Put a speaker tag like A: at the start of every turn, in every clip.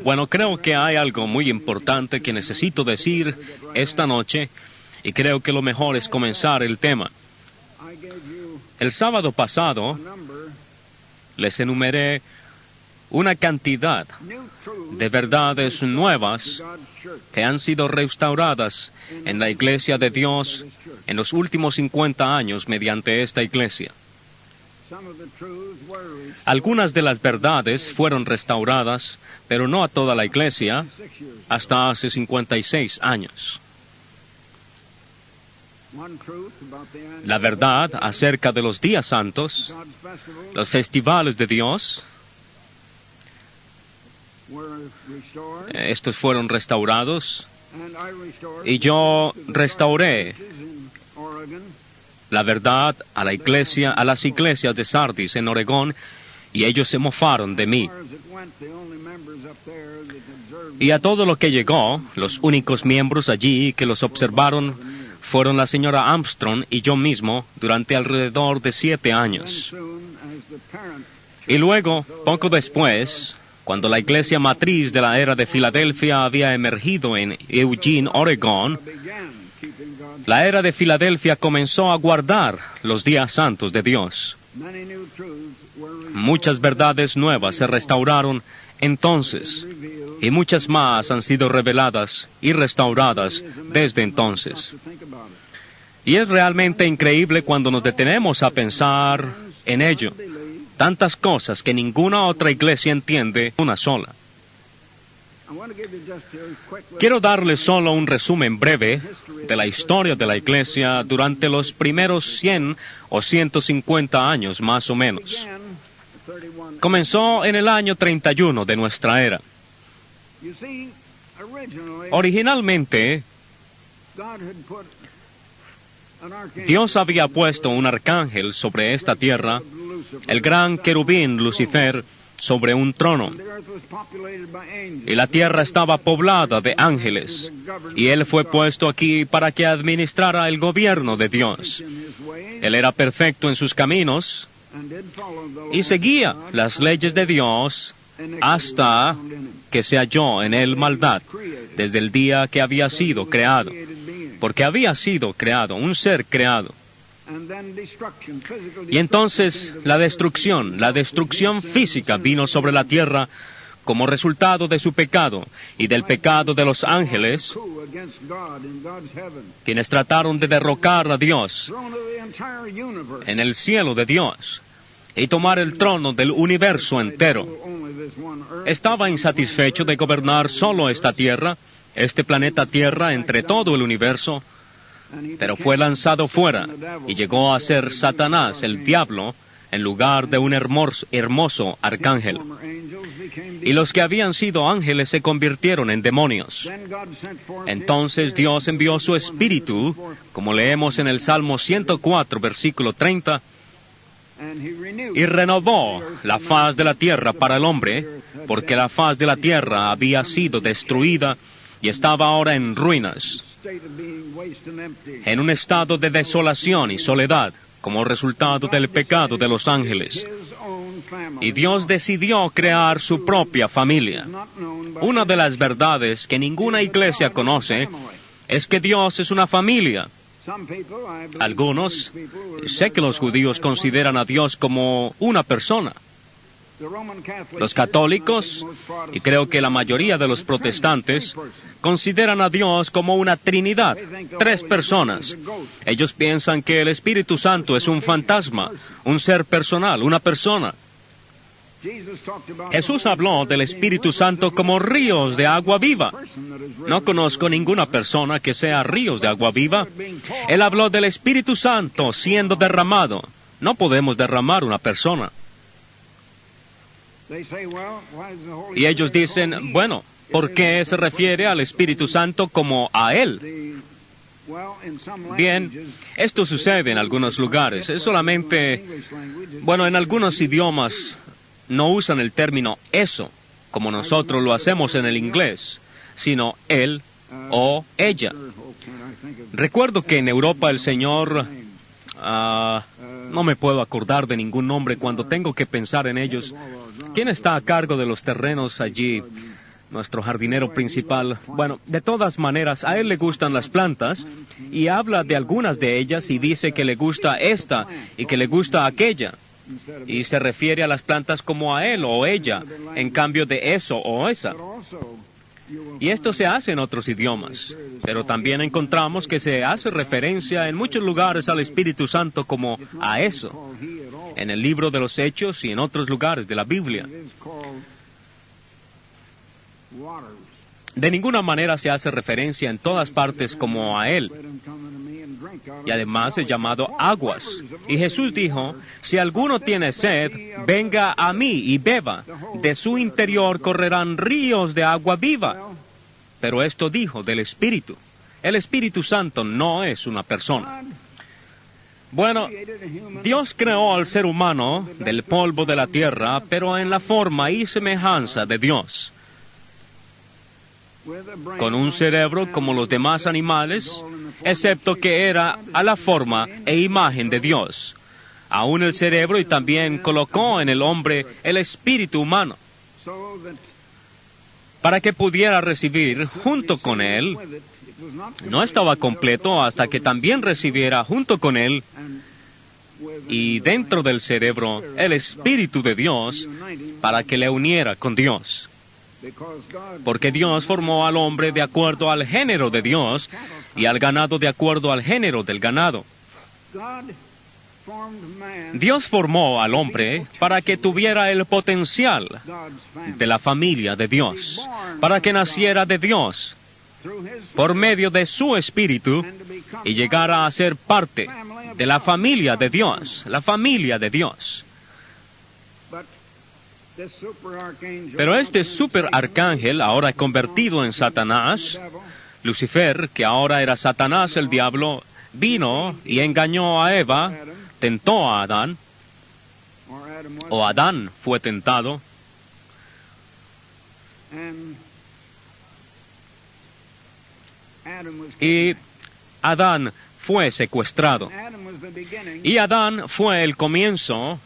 A: Bueno, creo que hay algo muy importante que necesito decir esta noche y creo que lo mejor es comenzar el tema. El sábado pasado les enumeré una cantidad de verdades nuevas que han sido restauradas en la Iglesia de Dios en los últimos 50 años mediante esta Iglesia. Algunas de las verdades fueron restauradas, pero no a toda la Iglesia, hasta hace 56 años. La verdad acerca de los días santos, los festivales de Dios, estos fueron restaurados, y yo restauré la verdad a la iglesia, a las iglesias de Sardis en Oregón, y ellos se mofaron de mí. Y a todo lo que llegó, los únicos miembros allí que los observaron fueron la señora Armstrong y yo mismo durante alrededor de 7 años. Y luego, poco después, cuando la iglesia matriz de la era de Filadelfia había emergido en Eugene, Oregón, la era de Filadelfia comenzó a guardar los días santos de Dios. Muchas verdades nuevas se restauraron entonces, y muchas más han sido reveladas y restauradas desde entonces. Y es realmente increíble cuando nos detenemos a pensar en ello. Tantas cosas que ninguna otra iglesia entiende una sola. Quiero darles solo un resumen breve de la historia de la iglesia durante los primeros 100 o 150 años más o menos. Comenzó en el año 31 de nuestra era. Originalmente, Dios había puesto un arcángel sobre esta tierra, el gran querubín Lucifer, sobre un trono. Y la tierra estaba poblada de ángeles, y él fue puesto aquí para que administrara el gobierno de Dios. Él era perfecto en sus caminos, y seguía las leyes de Dios hasta que se halló en él maldad, desde el día que había sido creado, porque había sido creado, un ser creado. Y entonces la destrucción física vino sobre la tierra como resultado de su pecado y del pecado de los ángeles, quienes trataron de derrocar a Dios en el cielo de Dios y tomar el trono del universo entero. Estaba insatisfecho de gobernar solo esta tierra, este planeta Tierra entre todo el universo, pero fue lanzado fuera y llegó a ser Satanás, el diablo, en lugar de un hermoso arcángel. Y los que habían sido ángeles se convirtieron en demonios. Entonces Dios envió su Espíritu, como leemos en el Salmo 104, versículo 30, y renovó la faz de la tierra para el hombre, porque la faz de la tierra había sido destruida y estaba ahora en ruinas, en un estado de desolación y soledad, como resultado del pecado de los ángeles. Y Dios decidió crear su propia familia. Una de las verdades que ninguna iglesia conoce es que Dios es una familia. Algunos, sé que los judíos consideran a Dios como una persona. Los católicos, y creo que la mayoría de los protestantes, consideran a Dios como una Trinidad, 3 personas. Ellos piensan que el Espíritu Santo es un fantasma, un ser personal, una persona. Jesús habló del Espíritu Santo como ríos de agua viva. No conozco ninguna persona que sea ríos de agua viva. Él habló del Espíritu Santo siendo derramado. No podemos derramar una persona. Y ellos dicen, bueno, ¿por qué se refiere al Espíritu Santo como a Él? Bien, esto sucede en algunos lugares. Es solamente, bueno, en algunos idiomas no usan el término eso, como nosotros lo hacemos en el inglés, sino él o ella. Recuerdo que en Europa el Señor, no me puedo acordar de ningún nombre cuando tengo que pensar en ellos. ¿Quién está a cargo de los terrenos allí? Nuestro jardinero principal. Bueno, de todas maneras, a él le gustan las plantas y habla de algunas de ellas y dice que le gusta esta y que le gusta aquella. Y se refiere a las plantas como a él o ella, en cambio de eso o esa. Y esto se hace en otros idiomas, pero también encontramos que se hace referencia en muchos lugares al Espíritu Santo como a eso, en el libro de los Hechos y en otros lugares de la Biblia. De ninguna manera se hace referencia en todas partes como a Él. Y además es llamado aguas. Y Jesús dijo, si alguno tiene sed, venga a mí y beba. De su interior correrán ríos de agua viva. Pero esto dijo del Espíritu. El Espíritu Santo no es una persona. Bueno, Dios creó al ser humano del polvo de la tierra, pero en la forma y semejanza de Dios, con un cerebro como los demás animales, excepto que era a la forma e imagen de Dios. Aún el cerebro, y también colocó en el hombre el espíritu humano, para que pudiera recibir junto con él. No estaba completo hasta que también recibiera junto con él y dentro del cerebro el Espíritu de Dios para que le uniera con Dios. Porque Dios formó al hombre de acuerdo al género de Dios y al ganado de acuerdo al género del ganado. Dios formó al hombre para que tuviera el potencial de la familia de Dios, para que naciera de Dios por medio de su Espíritu y llegara a ser parte de la familia de Dios, la familia de Dios. Pero este superarcángel, ahora convertido en Satanás, Lucifer, que ahora era Satanás el diablo, vino y engañó a Eva, tentó a Adán, o Adán fue tentado, y Adán fue secuestrado. Y Adán fue el comienzo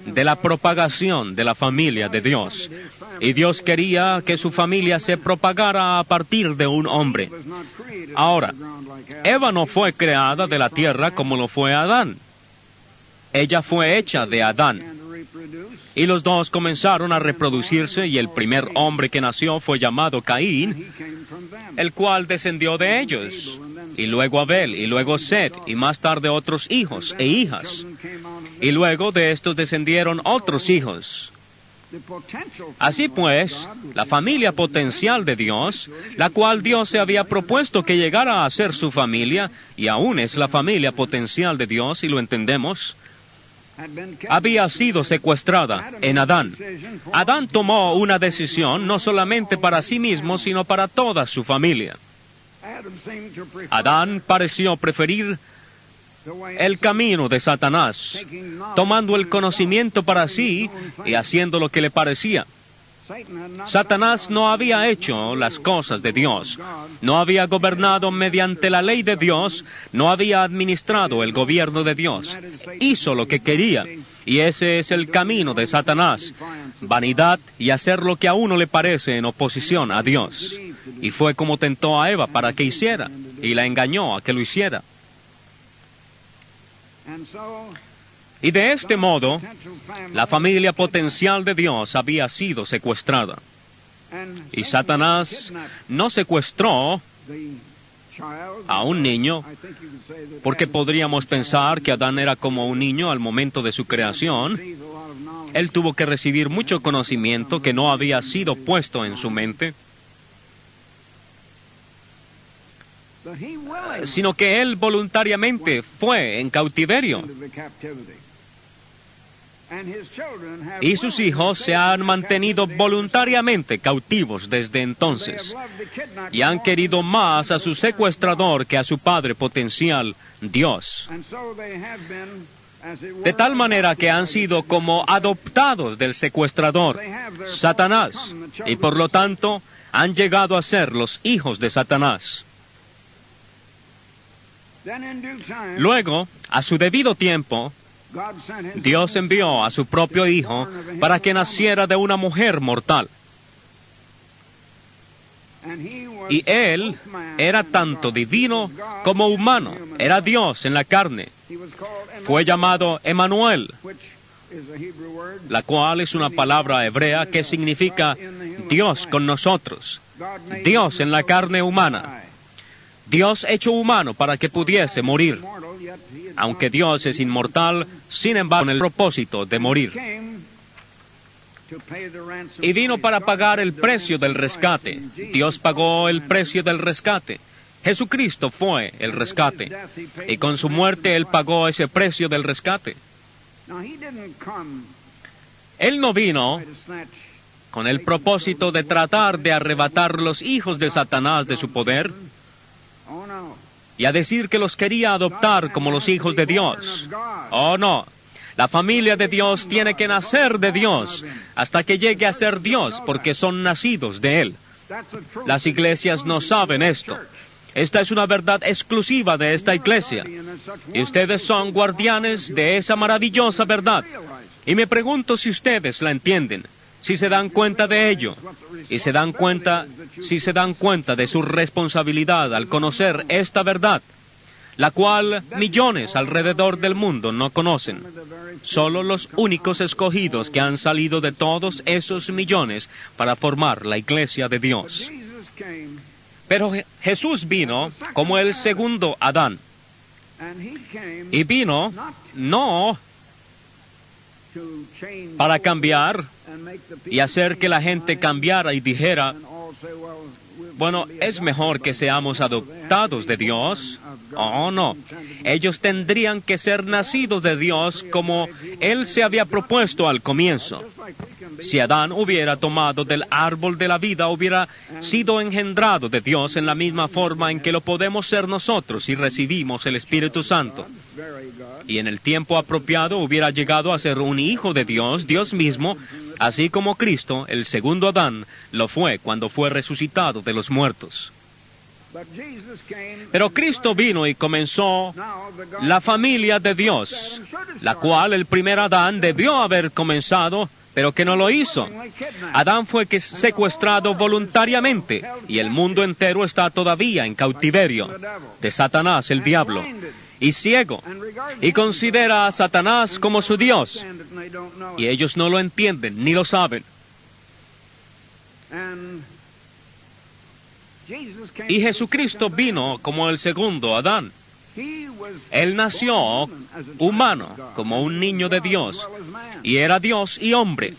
A: de la propagación de la familia de Dios. Y Dios quería que su familia se propagara a partir de un hombre. Ahora, Eva no fue creada de la tierra como lo fue Adán. Ella fue hecha de Adán. Y los dos comenzaron a reproducirse y el primer hombre que nació fue llamado Caín, el cual descendió de ellos. Y luego Abel, y luego Set, y más tarde otros hijos e hijas. Y luego de estos descendieron otros hijos. Así pues, la familia potencial de Dios, la cual Dios se había propuesto que llegara a ser su familia, y aún es la familia potencial de Dios, y lo entendemos, había sido secuestrada en Adán. Adán tomó una decisión no solamente para sí mismo, sino para toda su familia. Adán pareció preferir el camino de Satanás, tomando el conocimiento para sí y haciendo lo que le parecía. Satanás no había hecho las cosas de Dios, no había gobernado mediante la ley de Dios, no había administrado el gobierno de Dios. Hizo lo que quería, y ese es el camino de Satanás, vanidad y hacer lo que a uno le parece en oposición a Dios. Y fue como tentó a Eva para que hiciera, y la engañó a que lo hiciera. Y de este modo, la familia potencial de Dios había sido secuestrada. Y Satanás no secuestró a un niño, porque podríamos pensar que Adán era como un niño al momento de su creación. Él tuvo que recibir mucho conocimiento que no había sido puesto en su mente, sino que él voluntariamente fue en cautiverio. Y sus hijos se han mantenido voluntariamente cautivos desde entonces, y han querido más a su secuestrador que a su padre potencial, Dios. De tal manera que han sido como adoptados del secuestrador, Satanás, y por lo tanto han llegado a ser los hijos de Satanás. Luego, a su debido tiempo, Dios envió a su propio Hijo para que naciera de una mujer mortal. Y Él era tanto divino como humano, era Dios en la carne. Fue llamado Emmanuel, la cual es una palabra hebrea que significa Dios con nosotros, Dios en la carne humana, Dios hecho humano para que pudiese morir. Aunque Dios es inmortal, sin embargo, con el propósito de morir. Y vino para pagar el precio del rescate. Dios pagó el precio del rescate. Jesucristo fue el rescate. Y con su muerte Él pagó ese precio del rescate. Él no vino con el propósito de tratar de arrebatar los hijos de Satanás de su poder y a decir que los quería adoptar como los hijos de Dios. Oh, no. La familia de Dios tiene que nacer de Dios hasta que llegue a ser Dios, porque son nacidos de Él. Las iglesias no saben esto. Esta es una verdad exclusiva de esta iglesia. Y ustedes son guardianes de esa maravillosa verdad. Y me pregunto si ustedes la entienden, si se dan cuenta de ello, y si se dan cuenta de su responsabilidad al conocer esta verdad, la cual millones alrededor del mundo no conocen. Solo los únicos escogidos que han salido de todos esos millones para formar la iglesia de Dios. Pero Jesús vino como el segundo Adán. Y vino no para cambiar y hacer que la gente cambiara y dijera, bueno, es mejor que seamos adoptados de Dios. Oh, no. Ellos tendrían que ser nacidos de Dios como Él se había propuesto al comienzo. Si Adán hubiera tomado del árbol de la vida, hubiera sido engendrado de Dios en la misma forma en que lo podemos ser nosotros si recibimos el Espíritu Santo. Y en el tiempo apropiado hubiera llegado a ser un hijo de Dios, Dios mismo, así como Cristo, el segundo Adán, lo fue cuando fue resucitado de los muertos. Pero Cristo vino y comenzó la familia de Dios, la cual el primer Adán debió haber comenzado, pero que no lo hizo. Adán fue secuestrado voluntariamente y el mundo entero está todavía en cautiverio de Satanás, el diablo, y ciego, y considera a Satanás como su Dios, y ellos no lo entienden ni lo saben. Y Jesucristo vino como el segundo Adán. Él nació humano, como un niño de Dios, y era Dios y hombre.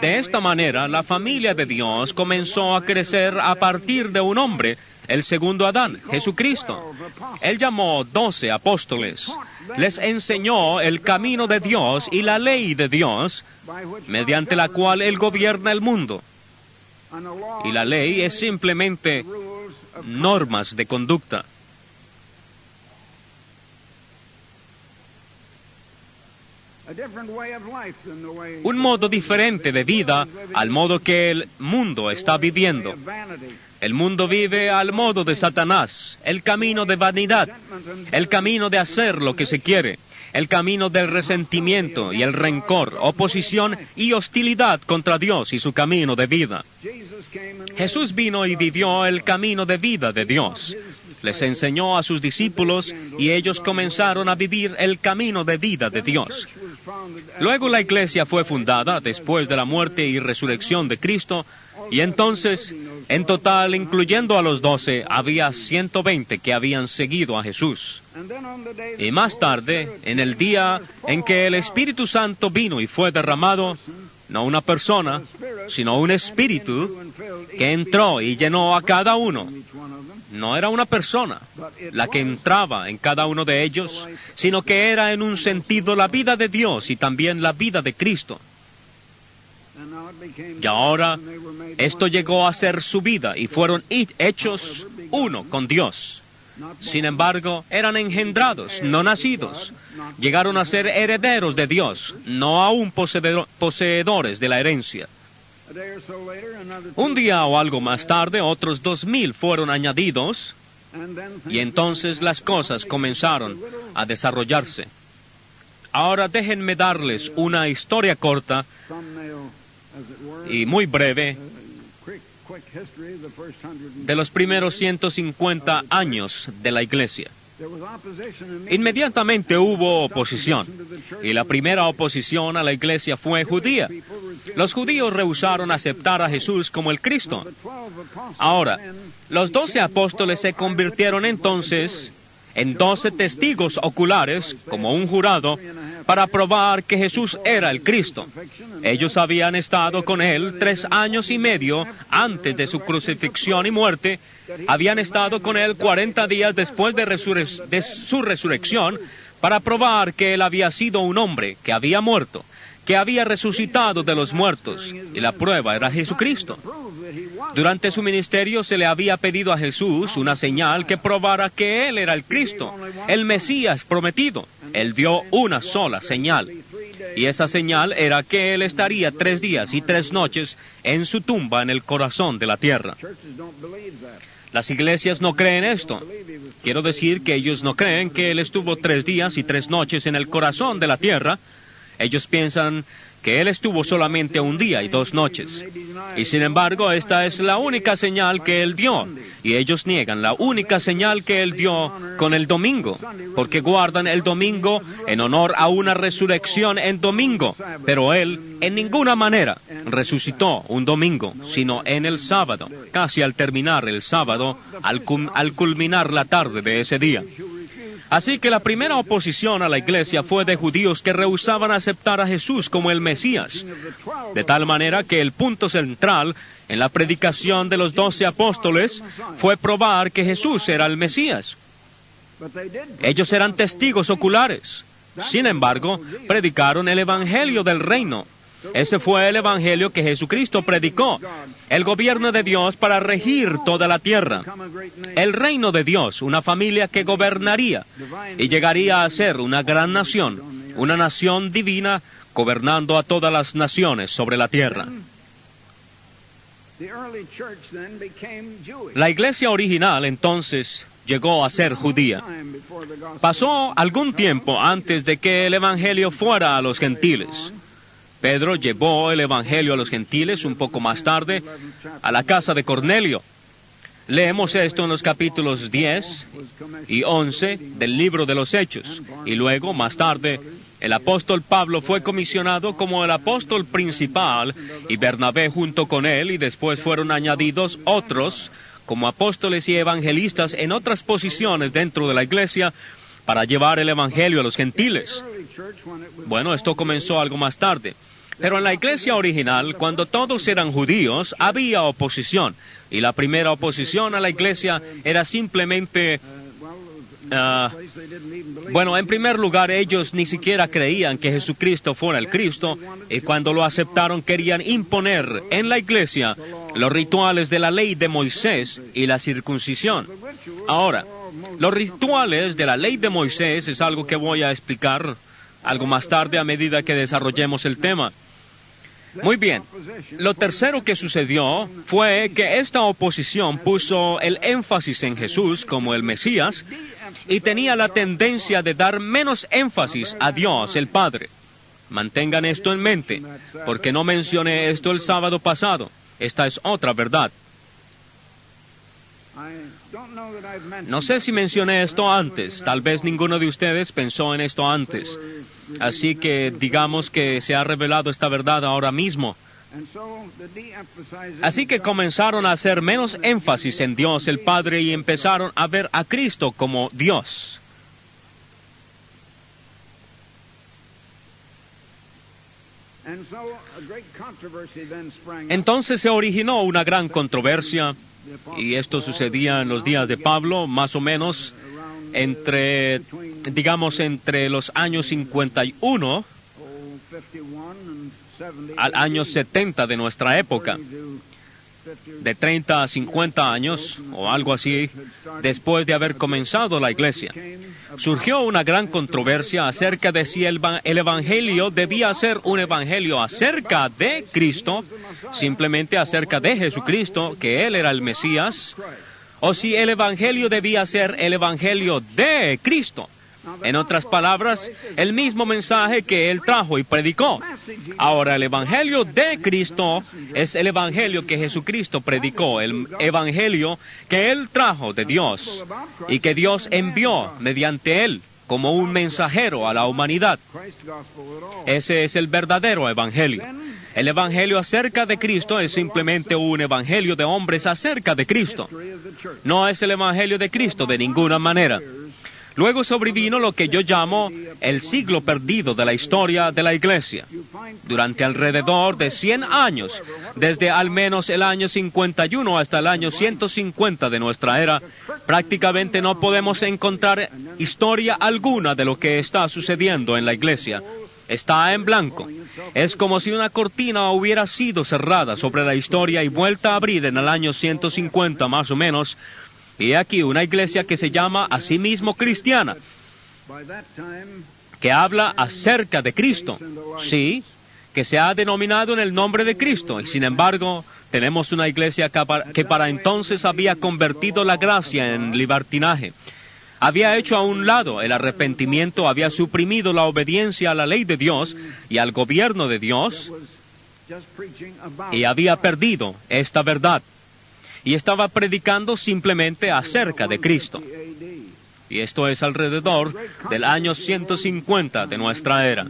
A: De esta manera, la familia de Dios comenzó a crecer a partir de un hombre, el segundo Adán, Jesucristo. Él llamó 12 apóstoles. Les enseñó el camino de Dios y la ley de Dios, mediante la cual Él gobierna el mundo. Y la ley es simplemente normas de conducta. Un modo diferente de vida al modo que el mundo está viviendo. El mundo vive al modo de Satanás, el camino de vanidad, el camino de hacer lo que se quiere, el camino del resentimiento y el rencor, oposición y hostilidad contra Dios y su camino de vida. Jesús vino y vivió el camino de vida de Dios. Les enseñó a sus discípulos y ellos comenzaron a vivir el camino de vida de Dios. Luego la iglesia fue fundada después de la muerte y resurrección de Cristo, y entonces, en total, incluyendo a los 12, había 120 que habían seguido a Jesús. Y más tarde, en el día en que el Espíritu Santo vino y fue derramado, no una persona, sino un espíritu que entró y llenó a cada uno. No era una persona la que entraba en cada uno de ellos, sino que era en un sentido la vida de Dios y también la vida de Cristo. Y ahora esto llegó a ser su vida y fueron hechos uno con Dios. Sin embargo, eran engendrados, no nacidos. Llegaron a ser herederos de Dios, no aún poseedores de la herencia. Un día o algo más tarde, otros 2,000 fueron añadidos, y entonces las cosas comenzaron a desarrollarse. Ahora déjenme darles una historia corta y muy breve de los primeros 150 años de la Iglesia. Inmediatamente hubo oposición, y la primera oposición a la Iglesia fue judía. Los judíos rehusaron aceptar a Jesús como el Cristo. Ahora, los 12 apóstoles se convirtieron entonces en 12 testigos oculares, como un jurado, para probar que Jesús era el Cristo. Ellos habían estado con Él 3 años y medio antes de su crucifixión y muerte. Habían estado con Él 40 días después de su resurrección para probar que Él había sido un hombre que había muerto, que había resucitado de los muertos, y la prueba era Jesucristo. Durante su ministerio se le había pedido a Jesús una señal que probara que Él era el Cristo, el Mesías prometido. Él dio una sola señal, y esa señal era que Él estaría 3 días y 3 noches en su tumba en el corazón de la tierra. Las iglesias no creen esto. Quiero decir que ellos no creen que Él estuvo 3 días y 3 noches en el corazón de la tierra. Ellos piensan que Él estuvo solamente 1 día y 2 noches. Y sin embargo, esta es la única señal que Él dio. Y ellos niegan la única señal que Él dio con el domingo, porque guardan el domingo en honor a una resurrección en domingo. Pero Él, en ninguna manera, resucitó un domingo, sino en el sábado, casi al terminar el sábado, al culminar la tarde de ese día. Así que la primera oposición a la Iglesia fue de judíos que rehusaban aceptar a Jesús como el Mesías, de tal manera que el punto central en la predicación de los 12 apóstoles fue probar que Jesús era el Mesías. Ellos eran testigos oculares. Sin embargo, predicaron el Evangelio del Reino. Ese fue el Evangelio que Jesucristo predicó, el gobierno de Dios para regir toda la tierra, el reino de Dios, una familia que gobernaría y llegaría a ser una gran nación, una nación divina gobernando a todas las naciones sobre la tierra. La iglesia original entonces llegó a ser judía. Pasó algún tiempo antes de que el Evangelio fuera a los gentiles. Pedro llevó el Evangelio a los gentiles un poco más tarde a la casa de Cornelio. Leemos esto en los capítulos 10 y 11 del libro de los Hechos. Y luego, más tarde, el apóstol Pablo fue comisionado como el apóstol principal y Bernabé junto con él, y después fueron añadidos otros como apóstoles y evangelistas en otras posiciones dentro de la iglesia para llevar el Evangelio a los gentiles. Bueno, esto comenzó algo más tarde. Pero en la iglesia original, cuando todos eran judíos, había oposición. Y la primera oposición a la iglesia era simplemente... en primer lugar, ellos ni siquiera creían que Jesucristo fuera el Cristo, y cuando lo aceptaron querían imponer en la iglesia los rituales de la ley de Moisés y la circuncisión. Ahora, los rituales de la ley de Moisés es algo que voy a explicar algo más tarde a medida que desarrollemos el tema. Muy bien, lo tercero que sucedió fue que esta oposición puso el énfasis en Jesús como el Mesías y tenía la tendencia de dar menos énfasis a Dios el Padre. Mantengan esto en mente, porque no mencioné esto el sábado pasado. Esta es otra verdad. No sé si mencioné esto antes, tal vez ninguno de ustedes pensó en esto antes. Así que digamos que se ha revelado esta verdad ahora mismo. Así que comenzaron a hacer menos énfasis en Dios el Padre y empezaron a ver a Cristo como Dios. Entonces se originó una gran controversia, y esto sucedía en los días de Pablo, más o menos entre los años 51 al año 70 de nuestra época, de 30 a 50 años, o algo así, después de haber comenzado la iglesia. Surgió una gran controversia acerca de si el Evangelio debía ser un Evangelio acerca de Cristo, simplemente acerca de Jesucristo, que Él era el Mesías, o si el Evangelio debía ser el Evangelio de Cristo. En otras palabras, el mismo mensaje que Él trajo y predicó. Ahora, el Evangelio de Cristo es el Evangelio que Jesucristo predicó, el Evangelio que Él trajo de Dios y que Dios envió mediante Él como un mensajero a la humanidad. Ese es el verdadero Evangelio. El Evangelio acerca de Cristo es simplemente un Evangelio de hombres acerca de Cristo. No es el Evangelio de Cristo de ninguna manera. Luego sobrevino lo que yo llamo el siglo perdido de la historia de la Iglesia. Durante alrededor de 100 años, desde al menos el año 51 hasta el año 150 de nuestra era, prácticamente no podemos encontrar historia alguna de lo que está sucediendo en la Iglesia. Está en blanco. Es como si una cortina hubiera sido cerrada sobre la historia y vuelta a abrir en el año 150 más o menos. Y aquí una iglesia que se llama a sí mismo cristiana, que habla acerca de Cristo, sí, que se ha denominado en el nombre de Cristo, y sin embargo tenemos una iglesia que para entonces había convertido la gracia en libertinaje. Había hecho a un lado el arrepentimiento, había suprimido la obediencia a la ley de Dios y al gobierno de Dios, y había perdido esta verdad. Y estaba predicando simplemente acerca de Cristo. Y esto es alrededor del año 150 de nuestra era.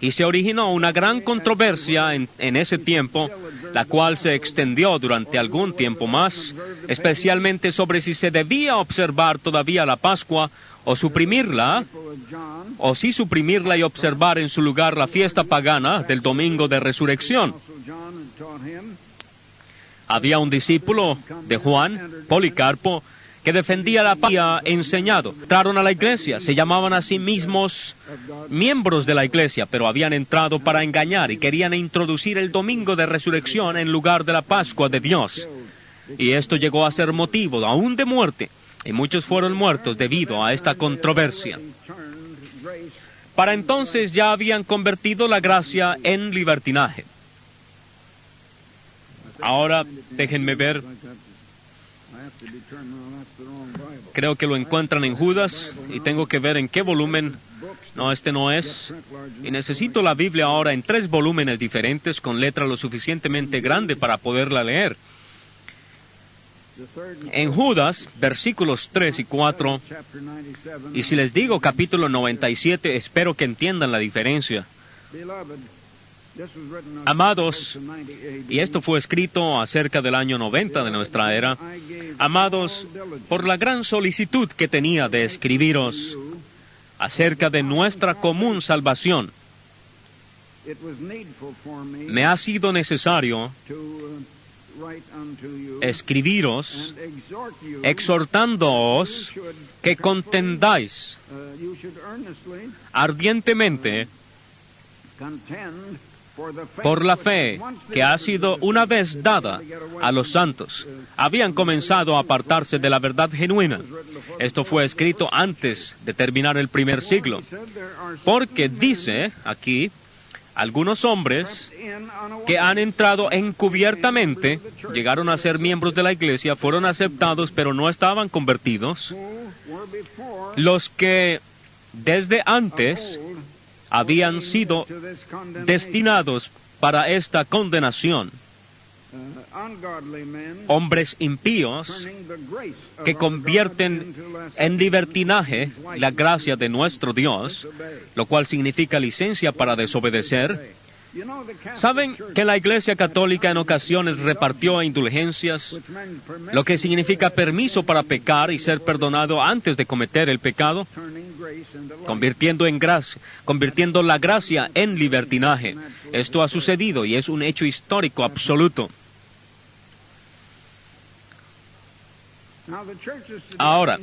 A: Y se originó una gran controversia en ese tiempo, la cual se extendió durante algún tiempo más, especialmente sobre si se debía observar todavía la Pascua o suprimirla, o si suprimirla y observar en su lugar la fiesta pagana del Domingo de Resurrección. Había un discípulo de Juan, Policarpo, que defendía la paz y había enseñado. Entraron a la iglesia, se llamaban a sí mismos miembros de la iglesia, pero habían entrado para engañar y querían introducir el Domingo de Resurrección en lugar de la Pascua de Dios. Y esto llegó a ser motivo aún de muerte, y muchos fueron muertos debido a esta controversia. Para entonces ya habían convertido la gracia en libertinaje. Ahora, déjenme ver. Creo que lo encuentran en Judas y tengo que ver en qué volumen. No, este no es. Y necesito la Biblia ahora en 3 volúmenes diferentes con letra lo suficientemente grande para poderla leer. En Judas, versículos 3 y 4, y si les digo capítulo 97, espero que entiendan la diferencia. Amados, y esto fue escrito acerca del año 90 de nuestra era, amados, por la gran solicitud que tenía de escribiros acerca de nuestra común salvación, me ha sido necesario escribiros, exhortándoos que contendáis ardientemente por la fe que ha sido una vez dada a los santos. Habían comenzado a apartarse de la verdad genuina. Esto fue escrito antes de terminar el primer siglo. Porque dice aquí, algunos hombres que han entrado encubiertamente, llegaron a ser miembros de la iglesia, fueron aceptados, pero no estaban convertidos. Los que desde antes habían sido destinados para esta condenación. Hombres impíos que convierten en libertinaje la gracia de nuestro Dios, lo cual significa licencia para desobedecer. ¿Saben que la Iglesia Católica en ocasiones repartió indulgencias, lo que significa permiso para pecar y ser perdonado antes de cometer el pecado? Convirtiendo la gracia en libertinaje. Esto ha sucedido y es un hecho histórico absoluto. Ahora,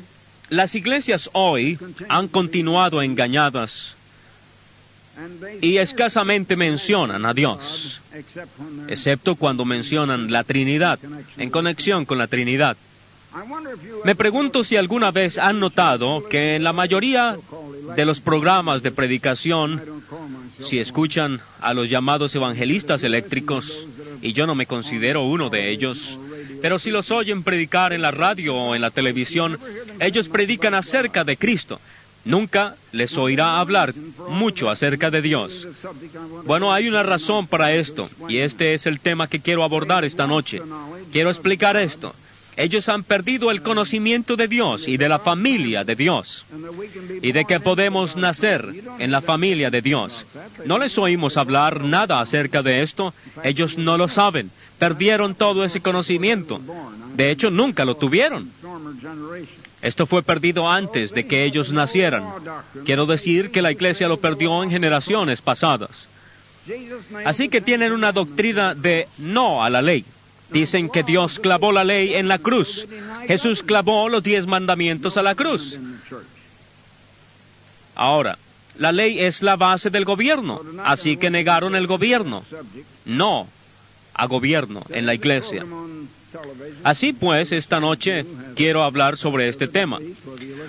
A: las iglesias hoy han continuado engañadas y escasamente mencionan a Dios, excepto cuando mencionan la Trinidad, en conexión con la Trinidad. Me pregunto si alguna vez han notado que en la mayoría de los programas de predicación, si escuchan a los llamados evangelistas eléctricos, y yo no me considero uno de ellos, pero si los oyen predicar en la radio o en la televisión, ellos predican acerca de Cristo. Nunca les oirá hablar mucho acerca de Dios. Bueno, hay una razón para esto, y este es el tema que quiero abordar esta noche. Quiero explicar esto. Ellos han perdido el conocimiento de Dios y de la familia de Dios, y de que podemos nacer en la familia de Dios. No les oímos hablar nada acerca de esto. Ellos no lo saben. Perdieron todo ese conocimiento. De hecho, nunca lo tuvieron. Esto fue perdido antes de que ellos nacieran. Quiero decir que la iglesia lo perdió en generaciones pasadas. Así que tienen una doctrina de no a la ley. Dicen que Dios clavó la ley en la cruz. Jesús clavó los 10 mandamientos a la cruz. Ahora, la ley es la base del gobierno, así que negaron el gobierno. No a gobierno en la iglesia. Así pues, esta noche quiero hablar sobre este tema.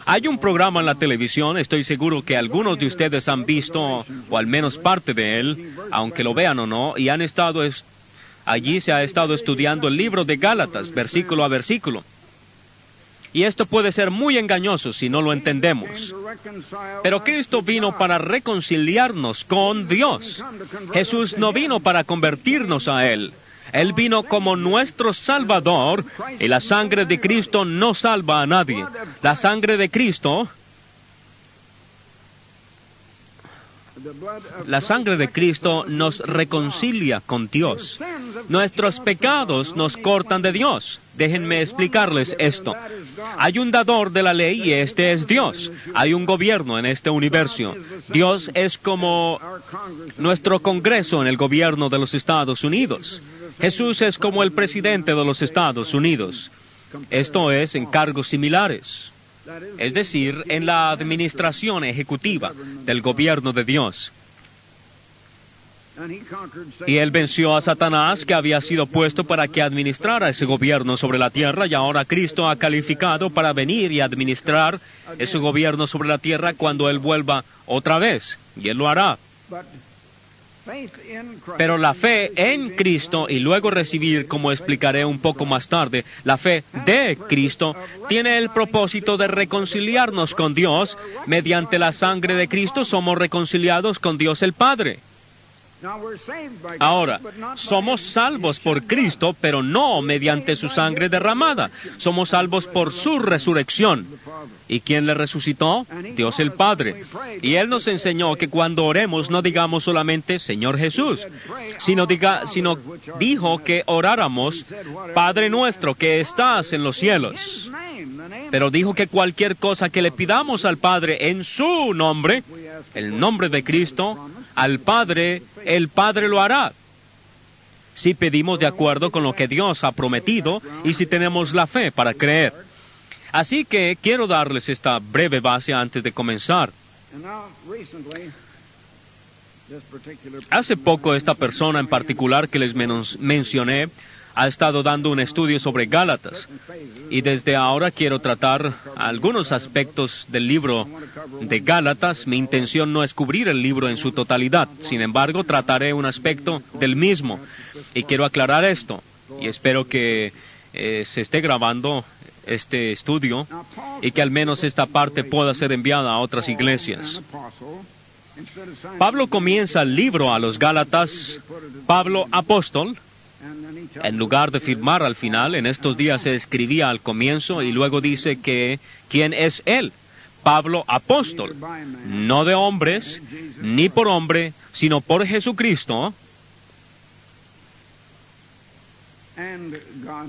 A: Hay un programa en la televisión, estoy seguro que algunos de ustedes han visto, o al menos parte de él, aunque lo vean o no, y han estado allí se ha estado estudiando el libro de Gálatas, versículo a versículo. Y esto puede ser muy engañoso si no lo entendemos. Pero Cristo vino para reconciliarnos con Dios. Jesús no vino para convertirnos a Él. Él vino como nuestro Salvador, y la sangre de Cristo no salva a nadie. La sangre de Cristo nos reconcilia con Dios. Nuestros pecados nos cortan de Dios. Déjenme explicarles esto. Hay un dador de la ley y este es Dios. Hay un gobierno en este universo. Dios es como nuestro Congreso en el gobierno de los Estados Unidos. Jesús es como el presidente de los Estados Unidos. Esto es en cargos similares. Es decir, en la administración ejecutiva del gobierno de Dios. Y Él venció a Satanás, que había sido puesto para que administrara ese gobierno sobre la tierra, y ahora Cristo ha calificado para venir y administrar ese gobierno sobre la tierra cuando Él vuelva otra vez, y Él lo hará. Pero la fe en Cristo, y luego recibir, como explicaré un poco más tarde, la fe de Cristo, tiene el propósito de reconciliarnos con Dios. Mediante la sangre de Cristo somos reconciliados con Dios el Padre. Ahora, somos salvos por Cristo, pero no mediante su sangre derramada. Somos salvos por su resurrección. ¿Y quién le resucitó? Dios el Padre. Y Él nos enseñó que cuando oremos no digamos solamente Señor Jesús, sino dijo que oráramos Padre nuestro que estás en los cielos. Pero dijo que cualquier cosa que le pidamos al Padre en su nombre, el nombre de Cristo, al Padre, el Padre lo hará. Si pedimos de acuerdo con lo que Dios ha prometido y si tenemos la fe para creer. Así que quiero darles esta breve base antes de comenzar. Hace poco esta persona en particular que les mencioné ha estado dando un estudio sobre Gálatas, y desde ahora quiero tratar algunos aspectos del libro de Gálatas. Mi intención no es cubrir el libro en su totalidad, sin embargo trataré un aspecto del mismo, y quiero aclarar esto, y espero que se esté grabando este estudio, y que al menos esta parte pueda ser enviada a otras iglesias. Pablo comienza el libro a los Gálatas, Pablo apóstol. En lugar de firmar al final, en estos días se escribía al comienzo y luego dice que ¿quién es él? Pablo apóstol, no de hombres, ni por hombre, sino por Jesucristo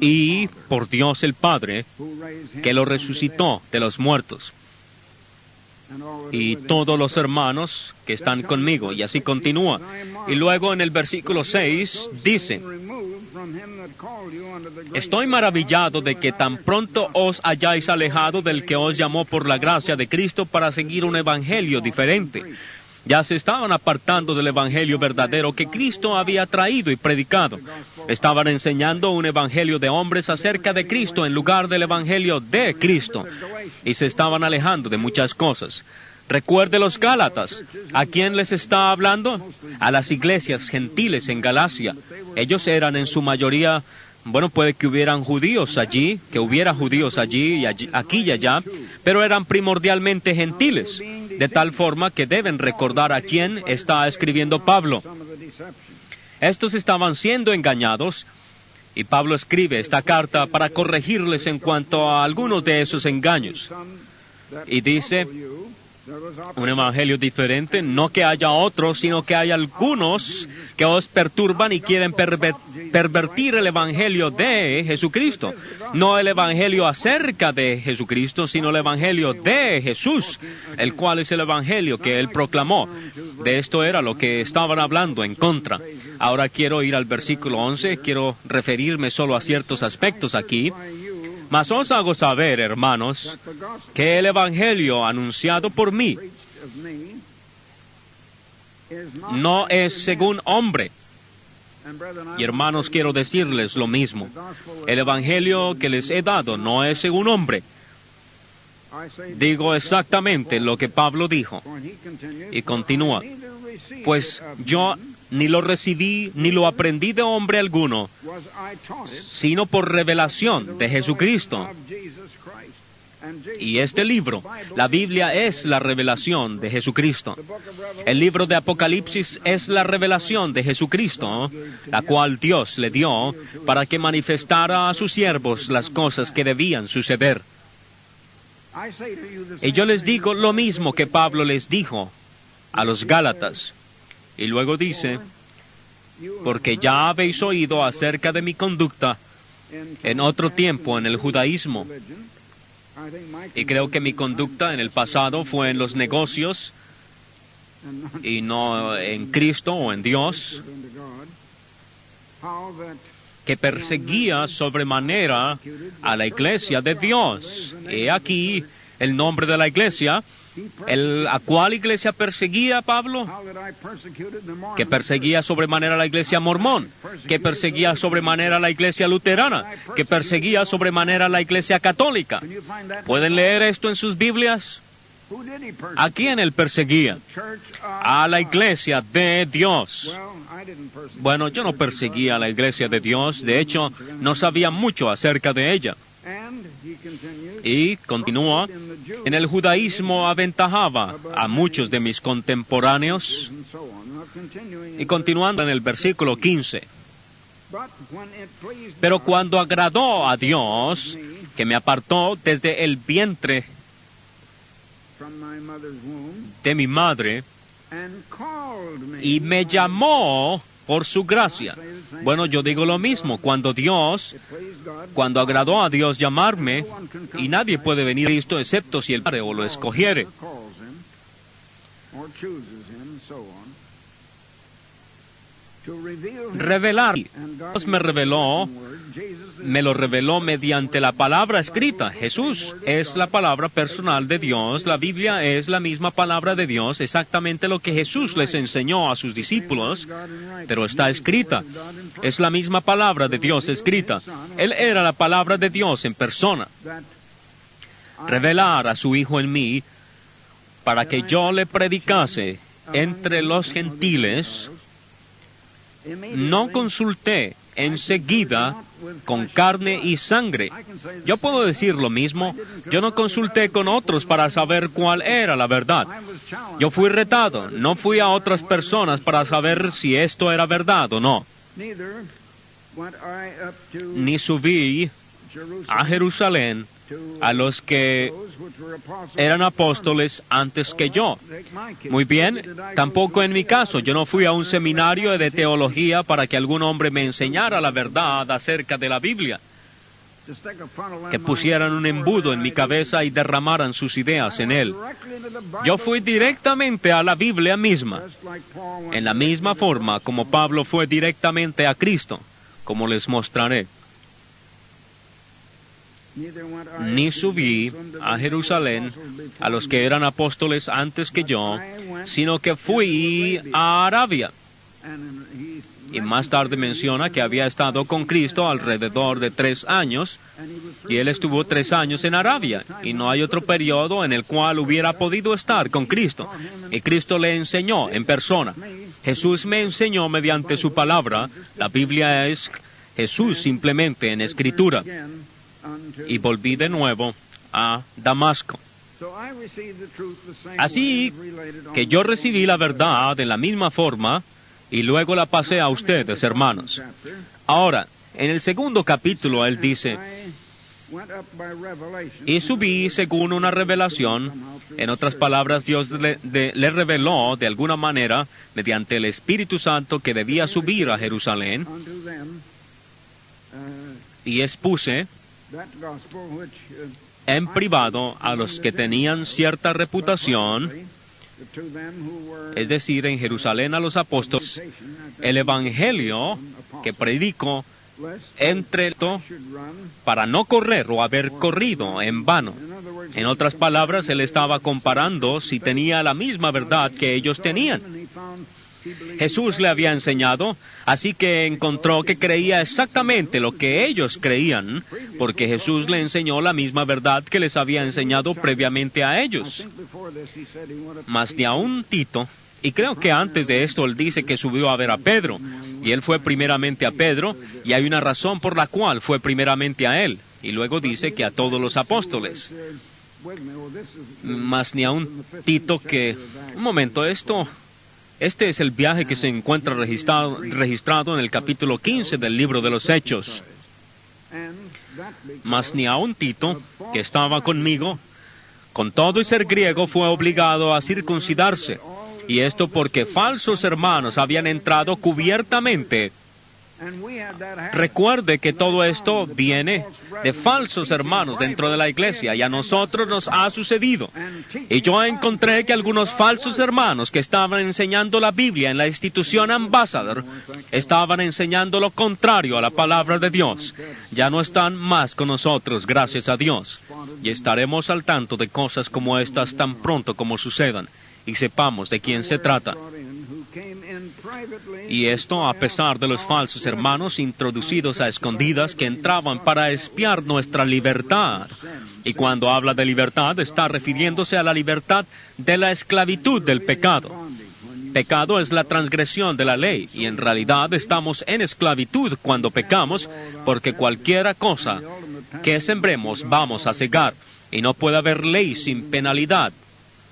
A: y por Dios el Padre, que lo resucitó de los muertos. Y todos los hermanos que están conmigo, y así continúa. Y luego en el versículo 6 dice: estoy maravillado de que tan pronto os hayáis alejado del que os llamó por la gracia de Cristo para seguir un evangelio diferente. Ya se estaban apartando del evangelio verdadero que Cristo había traído y predicado. Estaban enseñando un evangelio de hombres acerca de Cristo en lugar del evangelio de Cristo. Y se estaban alejando de muchas cosas. Recuerde los Gálatas. ¿A quién les está hablando? A las iglesias gentiles en Galacia. Ellos eran en su mayoría, puede que hubieran judíos allí, y aquí y allá, pero eran primordialmente gentiles. de tal forma que deben recordar a quién está escribiendo Pablo. Estos estaban siendo engañados, y Pablo escribe esta carta para corregirles en cuanto a algunos de esos engaños. Y dice, un evangelio diferente, no que haya otros, sino que hay algunos que os perturban y quieren pervertir el evangelio de Jesucristo. No el evangelio acerca de Jesucristo, sino el evangelio de Jesús, el cual es el evangelio que él proclamó. De esto era lo que estaban hablando en contra. Ahora quiero ir al versículo 11, quiero referirme solo a ciertos aspectos aquí. Mas os hago saber, hermanos, que el evangelio anunciado por mí no es según hombre. Y hermanos, quiero decirles lo mismo. El evangelio que les he dado no es según hombre. Digo exactamente lo que Pablo dijo. Y continúa. Pues yo ni lo recibí ni lo aprendí de hombre alguno, sino por revelación de Jesucristo. Y este libro, la Biblia, es la revelación de Jesucristo. El libro de Apocalipsis es la revelación de Jesucristo, la cual Dios le dio para que manifestara a sus siervos las cosas que debían suceder. Y yo les digo lo mismo que Pablo les dijo a los Gálatas. Y luego dice, porque ya habéis oído acerca de mi conducta en otro tiempo en el judaísmo. Y creo que mi conducta en el pasado fue en los negocios y no en Cristo o en Dios, que perseguía sobremanera a la iglesia de Dios. He aquí el nombre de la iglesia. ¿A cuál iglesia perseguía Pablo? Que perseguía sobremanera a la iglesia mormón, que perseguía sobremanera a la iglesia luterana, que perseguía sobremanera a la iglesia católica. ¿Pueden leer esto en sus Biblias? ¿A quién él perseguía? A la iglesia de Dios. Bueno, yo no perseguía a la iglesia de Dios, de hecho, no sabía mucho acerca de ella. Y continúa, en el judaísmo aventajaba a muchos de mis contemporáneos. Y continuando en el versículo 15. Pero cuando agradó a Dios, que me apartó desde el vientre de mi madre, y me llamó por su gracia. Bueno, yo digo lo mismo, cuando agradó a Dios llamarme, y nadie puede venir a Cristo excepto si el Padre o lo escogiere. Revelar. Dios me lo reveló mediante la palabra escrita. Jesús es la palabra personal de Dios. La Biblia es la misma palabra de Dios, exactamente lo que Jesús les enseñó a sus discípulos, pero está escrita. Es la misma palabra de Dios escrita. Él era la palabra de Dios en persona. Revelar a su Hijo en mí, para que yo le predicase entre los gentiles. No consulté enseguida con carne y sangre. Yo puedo decir lo mismo. Yo no consulté con otros para saber cuál era la verdad. Yo fui retado. No fui a otras personas para saber si esto era verdad o no. Ni subí a Jerusalén a los que eran apóstoles antes que yo. Muy bien, tampoco en mi caso. Yo no fui a un seminario de teología para que algún hombre me enseñara la verdad acerca de la Biblia, que pusieran un embudo en mi cabeza y derramaran sus ideas en él. Yo fui directamente a la Biblia misma, en la misma forma como Pablo fue directamente a Cristo, como les mostraré. Ni subí a Jerusalén a los que eran apóstoles antes que yo, sino que fui a Arabia. Y más tarde menciona que había estado con Cristo alrededor de 3 años, y él estuvo 3 años en Arabia, y no hay otro periodo en el cual hubiera podido estar con Cristo. Y Cristo le enseñó en persona. Jesús me enseñó mediante su palabra. La Biblia es Jesús simplemente en escritura. Y volví de nuevo a Damasco. Así que yo recibí la verdad de la misma forma y luego la pasé a ustedes, hermanos. Ahora, en el segundo capítulo, él dice, y subí según una revelación. En otras palabras, Dios le reveló de alguna manera, mediante el Espíritu Santo, que debía subir a Jerusalén, y expuse en privado a los que tenían cierta reputación, es decir, en Jerusalén a los apóstoles, el Evangelio que predico entre esto para no correr o haber corrido en vano. En otras palabras, él estaba comparando si tenía la misma verdad que ellos tenían. Jesús le había enseñado, así que encontró que creía exactamente lo que ellos creían, porque Jesús le enseñó la misma verdad que les había enseñado previamente a ellos. Mas ni aun Tito, y creo que antes de esto él dice que subió a ver a Pedro, y él fue primeramente a Pedro, y hay una razón por la cual fue primeramente a él, y luego dice que a todos los apóstoles. Mas ni aun Tito que... Un momento, este es el viaje que se encuentra registrado en el capítulo 15 del libro de los Hechos. Mas ni aun Tito, que estaba conmigo, con todo y ser griego, fue obligado a circuncidarse. Y esto porque falsos hermanos habían entrado cubiertamente. Recuerde que todo esto viene de falsos hermanos dentro de la iglesia, y a nosotros nos ha sucedido. Y yo encontré que algunos falsos hermanos que estaban enseñando la Biblia en la institución Ambassador estaban enseñando lo contrario a la palabra de Dios. Ya no están más con nosotros, gracias a Dios. Y estaremos al tanto de cosas como estas tan pronto como sucedan, y sepamos de quién se trata. Y esto a pesar de los falsos hermanos introducidos a escondidas que entraban para espiar nuestra libertad. Y cuando habla de libertad, está refiriéndose a la libertad de la esclavitud del pecado. Pecado es la transgresión de la ley, y en realidad estamos en esclavitud cuando pecamos, porque cualquiera cosa que sembremos vamos a cegar, y no puede haber ley sin penalidad.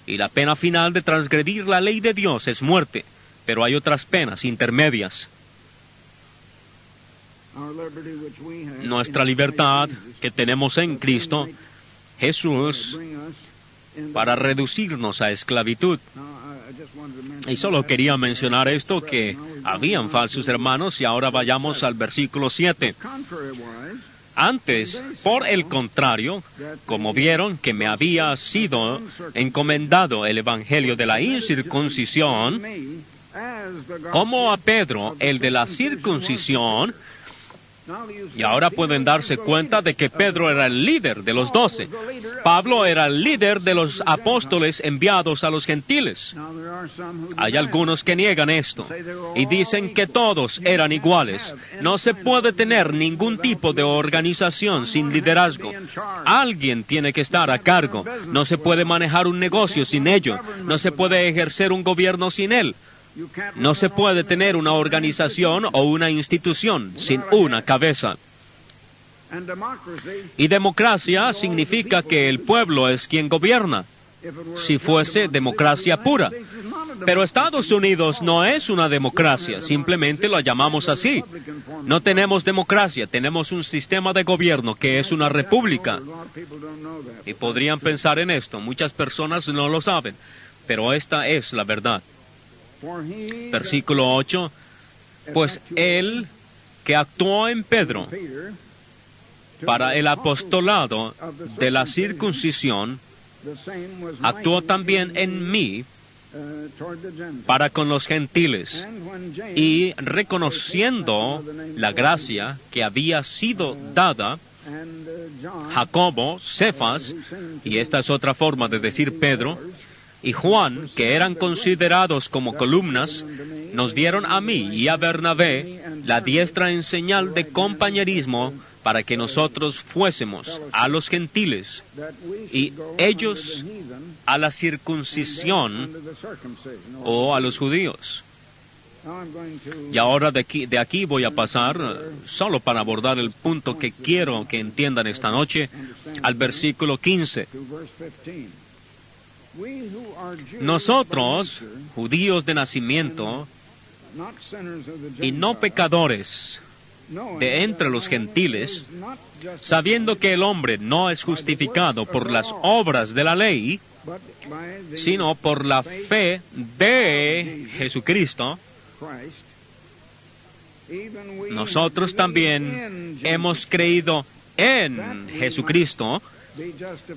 A: Y la pena final de transgredir la ley de Dios es muerte. Pero hay otras penas intermedias. Nuestra libertad que tenemos en Cristo Jesús para reducirnos a esclavitud. Y solo quería mencionar esto, que habían falsos hermanos, y ahora vayamos al versículo 7. Antes, por el contrario, como vieron que me había sido encomendado el evangelio de la incircuncisión, como a Pedro el de la circuncisión, y ahora pueden darse cuenta de que Pedro era el líder de los 12. Pablo era el líder de los apóstoles enviados a los gentiles. Hay algunos que niegan esto y dicen que todos eran iguales. No se puede tener ningún tipo de organización sin liderazgo. Alguien tiene que estar a cargo. No se puede manejar un negocio sin ello. No se puede ejercer un gobierno sin él. No se puede tener una organización o una institución sin una cabeza. Y democracia significa que el pueblo es quien gobierna, si fuese democracia pura. Pero Estados Unidos no es una democracia, simplemente lo llamamos así. No tenemos democracia, tenemos un sistema de gobierno que es una república. Y podrían pensar en esto, muchas personas no lo saben, pero esta es la verdad. Versículo 8, pues él que actuó en Pedro para el apostolado de la circuncisión, actuó también en mí para con los gentiles, y reconociendo la gracia que había sido dada, Jacobo, Cefas, y esta es otra forma de decir Pedro, y Juan, que eran considerados como columnas, nos dieron a mí y a Bernabé la diestra en señal de compañerismo para que nosotros fuésemos a los gentiles y ellos a la circuncisión o a los judíos. Y ahora de aquí voy a pasar, solo para abordar el punto que quiero que entiendan esta noche, al versículo 15. Nosotros, judíos de nacimiento, y no pecadores de entre los gentiles, sabiendo que el hombre no es justificado por las obras de la ley, sino por la fe de Jesucristo, nosotros también hemos creído en Jesucristo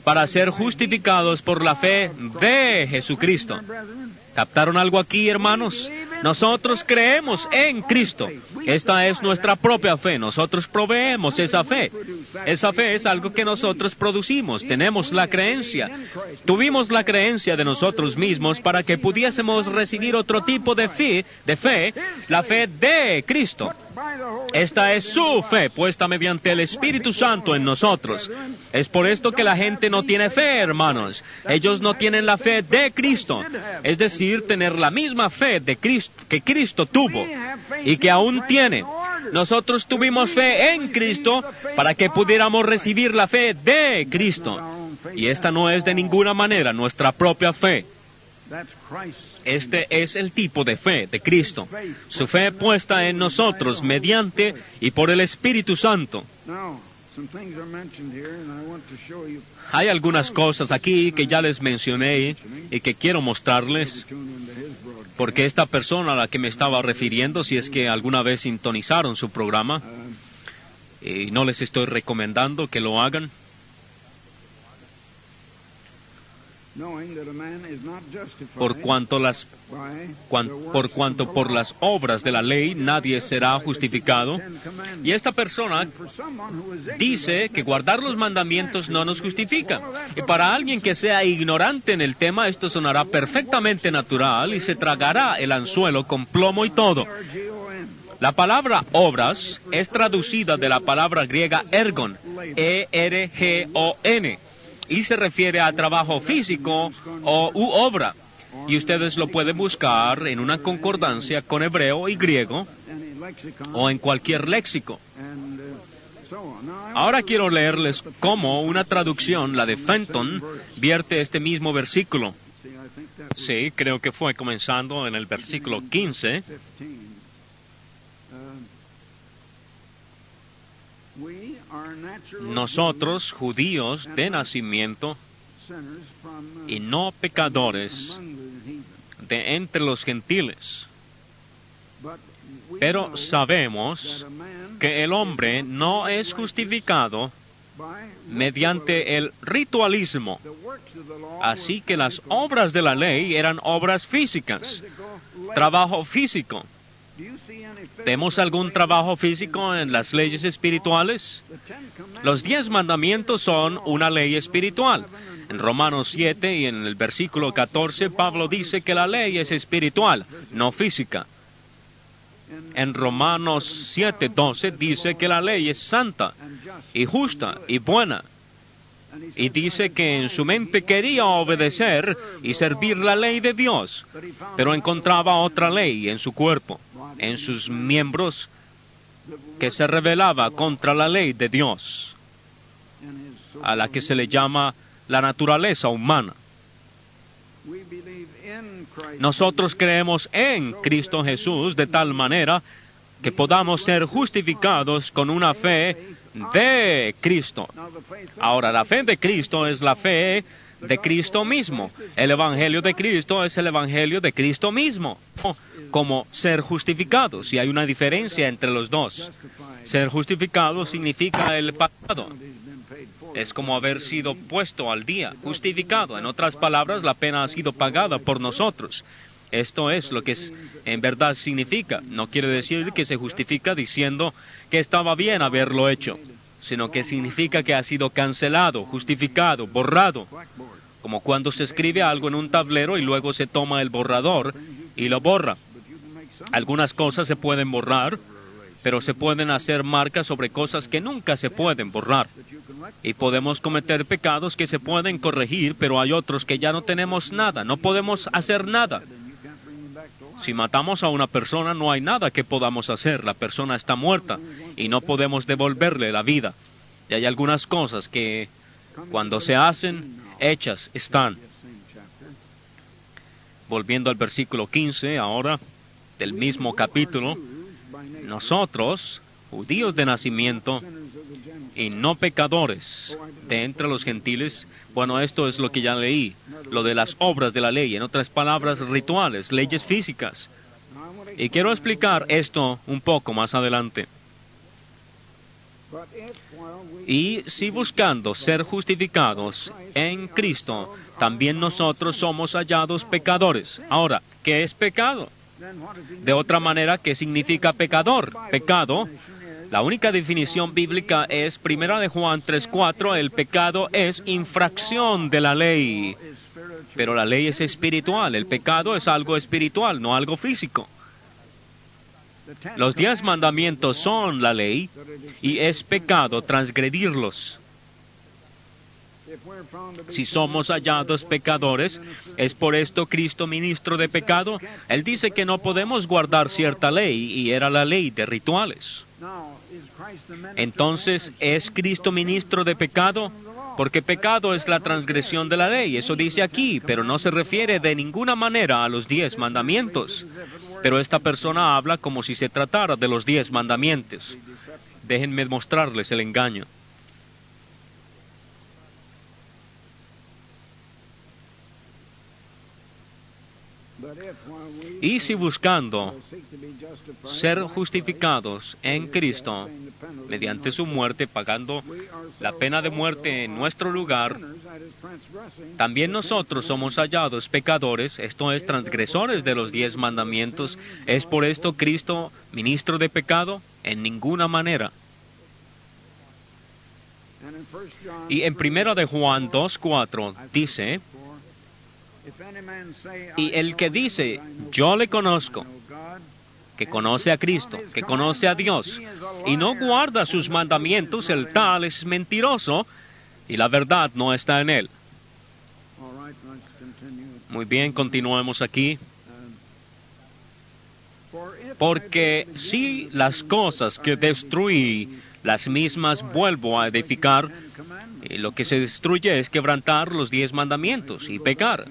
A: para ser justificados por la fe de Jesucristo. ¿Captaron algo aquí, hermanos? Nosotros creemos en Cristo. Esta es nuestra propia fe. Nosotros proveemos esa fe. Esa fe es algo que nosotros producimos. Tenemos la creencia. Tuvimos la creencia de nosotros mismos para que pudiésemos recibir otro tipo de fe, la fe de Cristo. Esta es su fe, puesta mediante el Espíritu Santo en nosotros. Es por esto que la gente no tiene fe, hermanos. Ellos no tienen la fe de Cristo. Es decir, tener la misma fe de Cristo que Cristo tuvo y que aún tiene. Nosotros tuvimos fe en Cristo para que pudiéramos recibir la fe de Cristo. Y esta no es de ninguna manera nuestra propia fe. Este es el tipo de fe de Cristo. Su fe puesta en nosotros mediante y por el Espíritu Santo. Hay algunas cosas aquí que ya les mencioné y que quiero mostrarles, porque esta persona a la que me estaba refiriendo, si es que alguna vez sintonizaron su programa, y no les estoy recomendando que lo hagan, por cuanto por las obras de la ley nadie será justificado. Y esta persona dice que guardar los mandamientos no nos justifica. Y para alguien que sea ignorante en el tema, esto sonará perfectamente natural y se tragará el anzuelo con plomo y todo. La palabra obras es traducida de la palabra griega ergon, E-R-G-O-N, y se refiere a trabajo físico u obra. Y ustedes lo pueden buscar en una concordancia con hebreo y griego o en cualquier léxico. Ahora quiero leerles cómo una traducción, la de Fenton, vierte este mismo versículo. Sí, creo que fue comenzando en el versículo 15. Nosotros, judíos de nacimiento, y no pecadores de entre los gentiles, pero sabemos que el hombre no es justificado mediante el ritualismo. Así que las obras de la ley eran obras físicas, trabajo físico. ¿Vemos algún trabajo físico en las leyes espirituales? Los 10 mandamientos son una ley espiritual. En Romanos 7 y en el versículo 14, Pablo dice que la ley es espiritual, no física. En Romanos 7:12 dice que la ley es santa y justa y buena. Y dice que en su mente quería obedecer y servir la ley de Dios, pero encontraba otra ley en su cuerpo, en sus miembros, que se rebelaba contra la ley de Dios, a la que se le llama la naturaleza humana. Nosotros creemos en Cristo Jesús de tal manera que podamos ser justificados con una fe de Cristo. Ahora, la fe de Cristo es la fe de Cristo mismo. El Evangelio de Cristo es el Evangelio de Cristo mismo. Como ser justificados, y hay una diferencia entre los dos. Ser justificado significa el pecado. Es como haber sido puesto al día, justificado. En otras palabras, la pena ha sido pagada por nosotros. Esto es lo que en verdad significa. No quiere decir que se justifica diciendo que estaba bien haberlo hecho, sino que significa que ha sido cancelado, justificado, borrado. Como cuando se escribe algo en un tablero y luego se toma el borrador y lo borra. Algunas cosas se pueden borrar, pero se pueden hacer marcas sobre cosas que nunca se pueden borrar. Y podemos cometer pecados que se pueden corregir, pero hay otros que ya no tenemos nada, no podemos hacer nada. Si matamos a una persona, no hay nada que podamos hacer. La persona está muerta y no podemos devolverle la vida. Y hay algunas cosas que, cuando se hacen, hechas están. Volviendo al versículo 15 ahora, del mismo capítulo, nosotros, judíos de nacimiento y no pecadores de entre los gentiles, bueno, esto es lo que ya leí, lo de las obras de la ley, en otras palabras, rituales, leyes físicas. Y quiero explicar esto un poco más adelante. Y si buscando ser justificados en Cristo, también nosotros somos hallados pecadores. Ahora, ¿qué es pecado? De otra manera, ¿qué significa pecador? Pecado, la única definición bíblica es 1 de Juan 3:4, el pecado es infracción de la ley. Pero la ley es espiritual, el pecado es algo espiritual, no algo físico. Los 10 mandamientos son la ley y es pecado transgredirlos. Si somos hallados pecadores, ¿es por esto Cristo ministro de pecado? Él dice que no podemos guardar cierta ley y era la ley de rituales. Entonces, ¿es Cristo ministro de pecado? Porque pecado es la transgresión de la ley, eso dice aquí, pero no se refiere de ninguna manera a los 10 mandamientos. Pero esta persona habla como si se tratara de los 10 mandamientos. Déjenme mostrarles el engaño. Y si buscando ser justificados en Cristo, mediante su muerte, pagando la pena de muerte en nuestro lugar, también nosotros somos hallados pecadores, esto es, transgresores de los 10 mandamientos. ¿Es por esto Cristo ministro de pecado? En ninguna manera. Y en 1 de Juan 2:4 dice, y el que dice, yo le conozco, que conoce a Cristo, que conoce a Dios, y no guarda sus mandamientos, el tal es mentiroso, y la verdad no está en él. Muy bien, continuemos aquí. Porque si las cosas que destruí, las mismas vuelvo a edificar, y lo que se destruye es quebrantar los 10 mandamientos y pecar.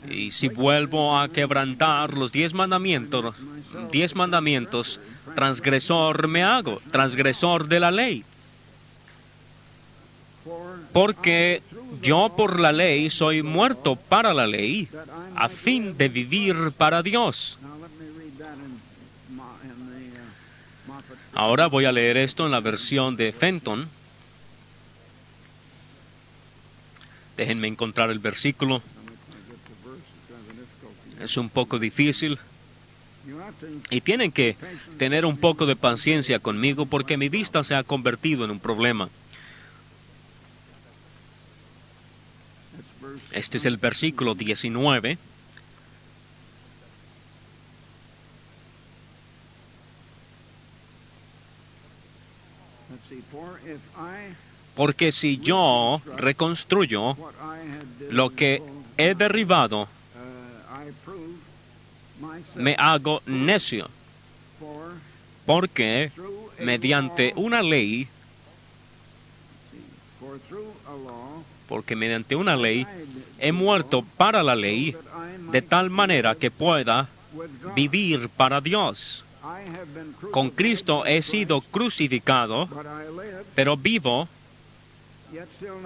A: Y si vuelvo a quebrantar los 10 mandamientos, transgresor me hago, transgresor de la ley. Porque yo por la ley soy muerto para la ley, a fin de vivir para Dios. Ahora voy a leer esto en la versión de Fenton. Déjenme encontrar el versículo. Es un poco difícil. Y tienen que tener un poco de paciencia conmigo porque mi vista se ha convertido en un problema. Este es el versículo 19. Porque si yo reconstruyo lo que he derribado, me hago necio, porque mediante una ley he muerto para la ley, de tal manera que pueda vivir para Dios. Con Cristo he sido crucificado, pero vivo,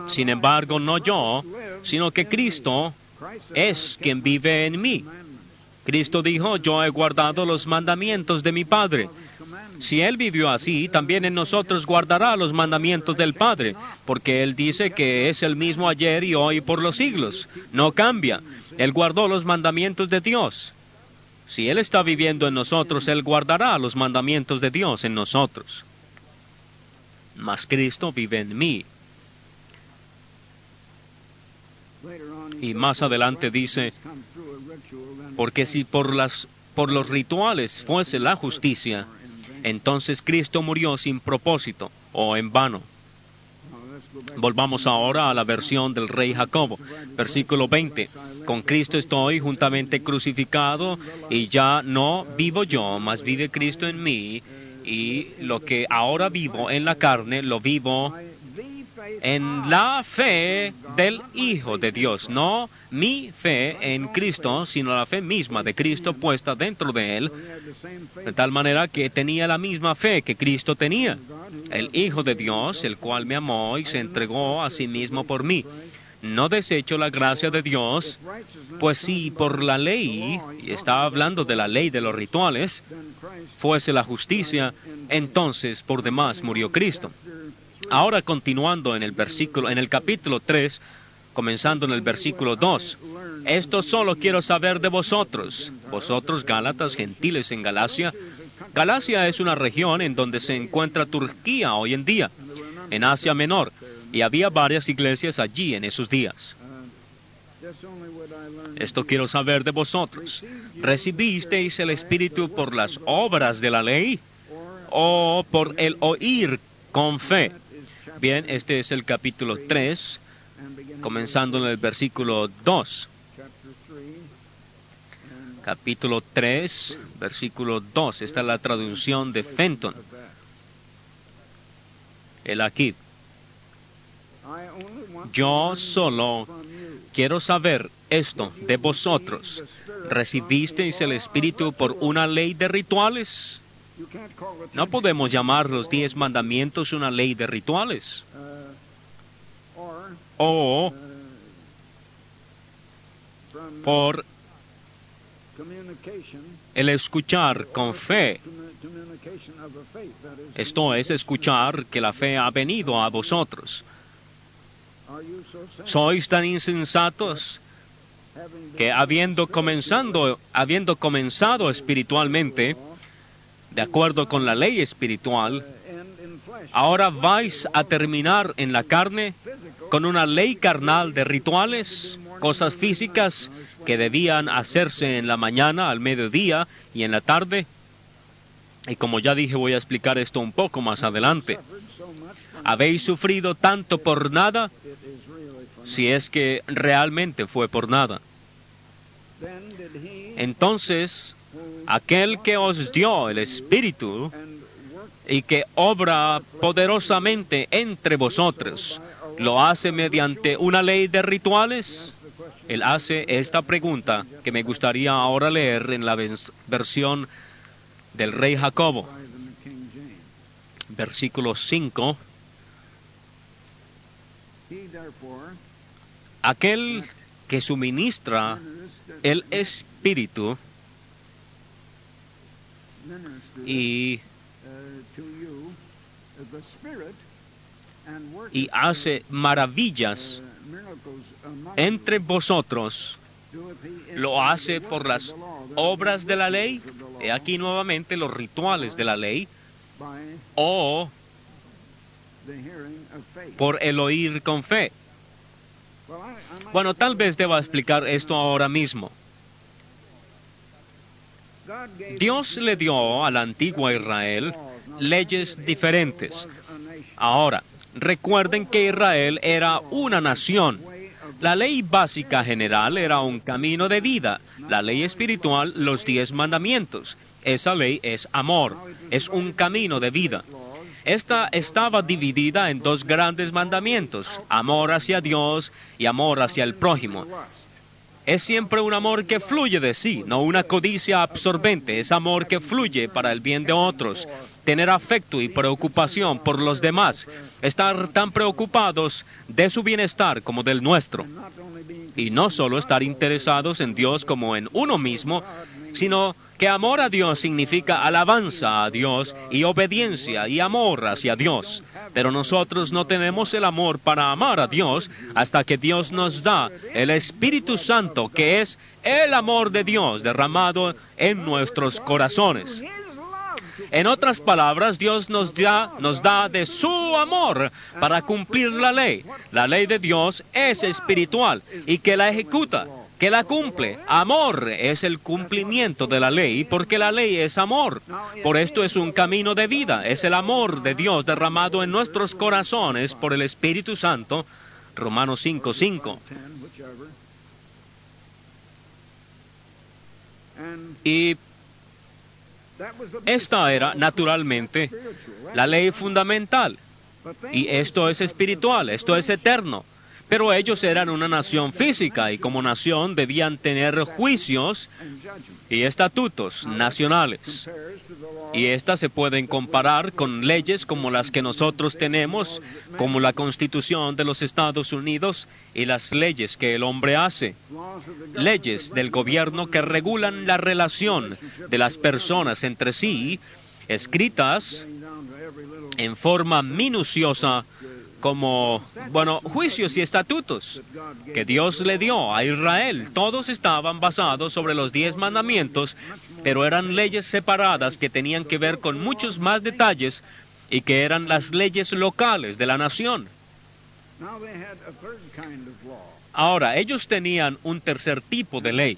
A: sin embargo, no yo, sino que Cristo es quien vive en mí. Cristo dijo, yo he guardado los mandamientos de mi Padre. Si Él vivió así, también en nosotros guardará los mandamientos del Padre, porque Él dice que es el mismo ayer y hoy por los siglos. No cambia. Él guardó los mandamientos de Dios. Si Él está viviendo en nosotros, Él guardará los mandamientos de Dios en nosotros. Mas Cristo vive en mí. Y más adelante dice, porque si por los rituales fuese la justicia, entonces Cristo murió sin propósito o en vano. Volvamos ahora a la versión del rey Jacobo, versículo 20. Con Cristo estoy juntamente crucificado, y ya no vivo yo, mas vive Cristo en mí, y lo que ahora vivo en la carne, lo vivo en la fe del Hijo de Dios, no mi fe en Cristo, sino la fe misma de Cristo puesta dentro de él, de tal manera que tenía la misma fe que Cristo tenía, el Hijo de Dios, el cual me amó y se entregó a sí mismo por mí. No desecho la gracia de Dios, pues si por la ley, y estaba hablando de la ley de los rituales, fuese la justicia, entonces por demás murió Cristo. Ahora continuando en el capítulo 3, comenzando en el versículo 2. Esto solo quiero saber de vosotros, vosotros Gálatas, gentiles en Galacia. Galacia es una región en donde se encuentra Turquía hoy en día, en Asia Menor, y había varias iglesias allí en esos días. Esto quiero saber de vosotros. ¿Recibisteis el Espíritu por las obras de la ley o por el oír con fe? Bien, este es el capítulo 3, comenzando en el versículo 2. Capítulo 3, versículo 2. Esta es la traducción de Fenton. El aquí. Yo solo quiero saber esto de vosotros. ¿Recibisteis el Espíritu por una ley de rituales? No podemos llamar los 10 mandamientos una ley de rituales. O por el escuchar con fe. Esto es escuchar que la fe ha venido a vosotros. ¿Sois tan insensatos que habiendo comenzado espiritualmente, de acuerdo con la ley espiritual, ahora vais a terminar en la carne con una ley carnal de rituales, cosas físicas que debían hacerse en la mañana, al mediodía y en la tarde? Y como ya dije, voy a explicar esto un poco más adelante. ¿Habéis sufrido tanto por nada? Si es que realmente fue por nada. Entonces, aquel que os dio el Espíritu y que obra poderosamente entre vosotros, ¿lo hace mediante una ley de rituales? Él hace esta pregunta que me gustaría ahora leer en la versión del rey Jacobo. Versículo 5. Aquel que suministra el Espíritu y hace maravillas entre vosotros, ¿lo hace por las obras de la ley? He aquí nuevamente los rituales de la ley, o por el oír con fe. Bueno, tal vez deba explicar esto ahora mismo. Dios le dio a la antigua Israel leyes diferentes. Ahora, recuerden que Israel era una nación. La ley básica general era un camino de vida. La ley espiritual, los 10 mandamientos. Esa ley es amor, es un camino de vida. Esta estaba dividida en 2 grandes mandamientos, amor hacia Dios y amor hacia el prójimo. Es siempre un amor que fluye de sí, no una codicia absorbente, es amor que fluye para el bien de otros, tener afecto y preocupación por los demás, estar tan preocupados de su bienestar como del nuestro. Y no solo estar interesados en Dios como en uno mismo, sino que amor a Dios significa alabanza a Dios y obediencia y amor hacia Dios. Pero nosotros no tenemos el amor para amar a Dios hasta que Dios nos da el Espíritu Santo, que es el amor de Dios derramado en nuestros corazones. En otras palabras, Dios nos da de su amor para cumplir la ley. La ley de Dios es espiritual y que la ejecuta, que la cumple. Amor es el cumplimiento de la ley, porque la ley es amor. Por esto es un camino de vida, es el amor de Dios derramado en nuestros corazones por el Espíritu Santo. Romanos 5:5. Y esta era, naturalmente, la ley fundamental. Y esto es espiritual, esto es eterno. Pero ellos eran una nación física y como nación debían tener juicios y estatutos nacionales. Y estas se pueden comparar con leyes como las que nosotros tenemos, como la Constitución de los Estados Unidos y las leyes que el hombre hace. Leyes del gobierno que regulan la relación de las personas entre sí, escritas en forma minuciosa como, juicios y estatutos que Dios le dio a Israel. Todos estaban basados sobre los 10 mandamientos, pero eran leyes separadas que tenían que ver con muchos más detalles y que eran las leyes locales de la nación. Ahora, ellos tenían un tercer tipo de ley,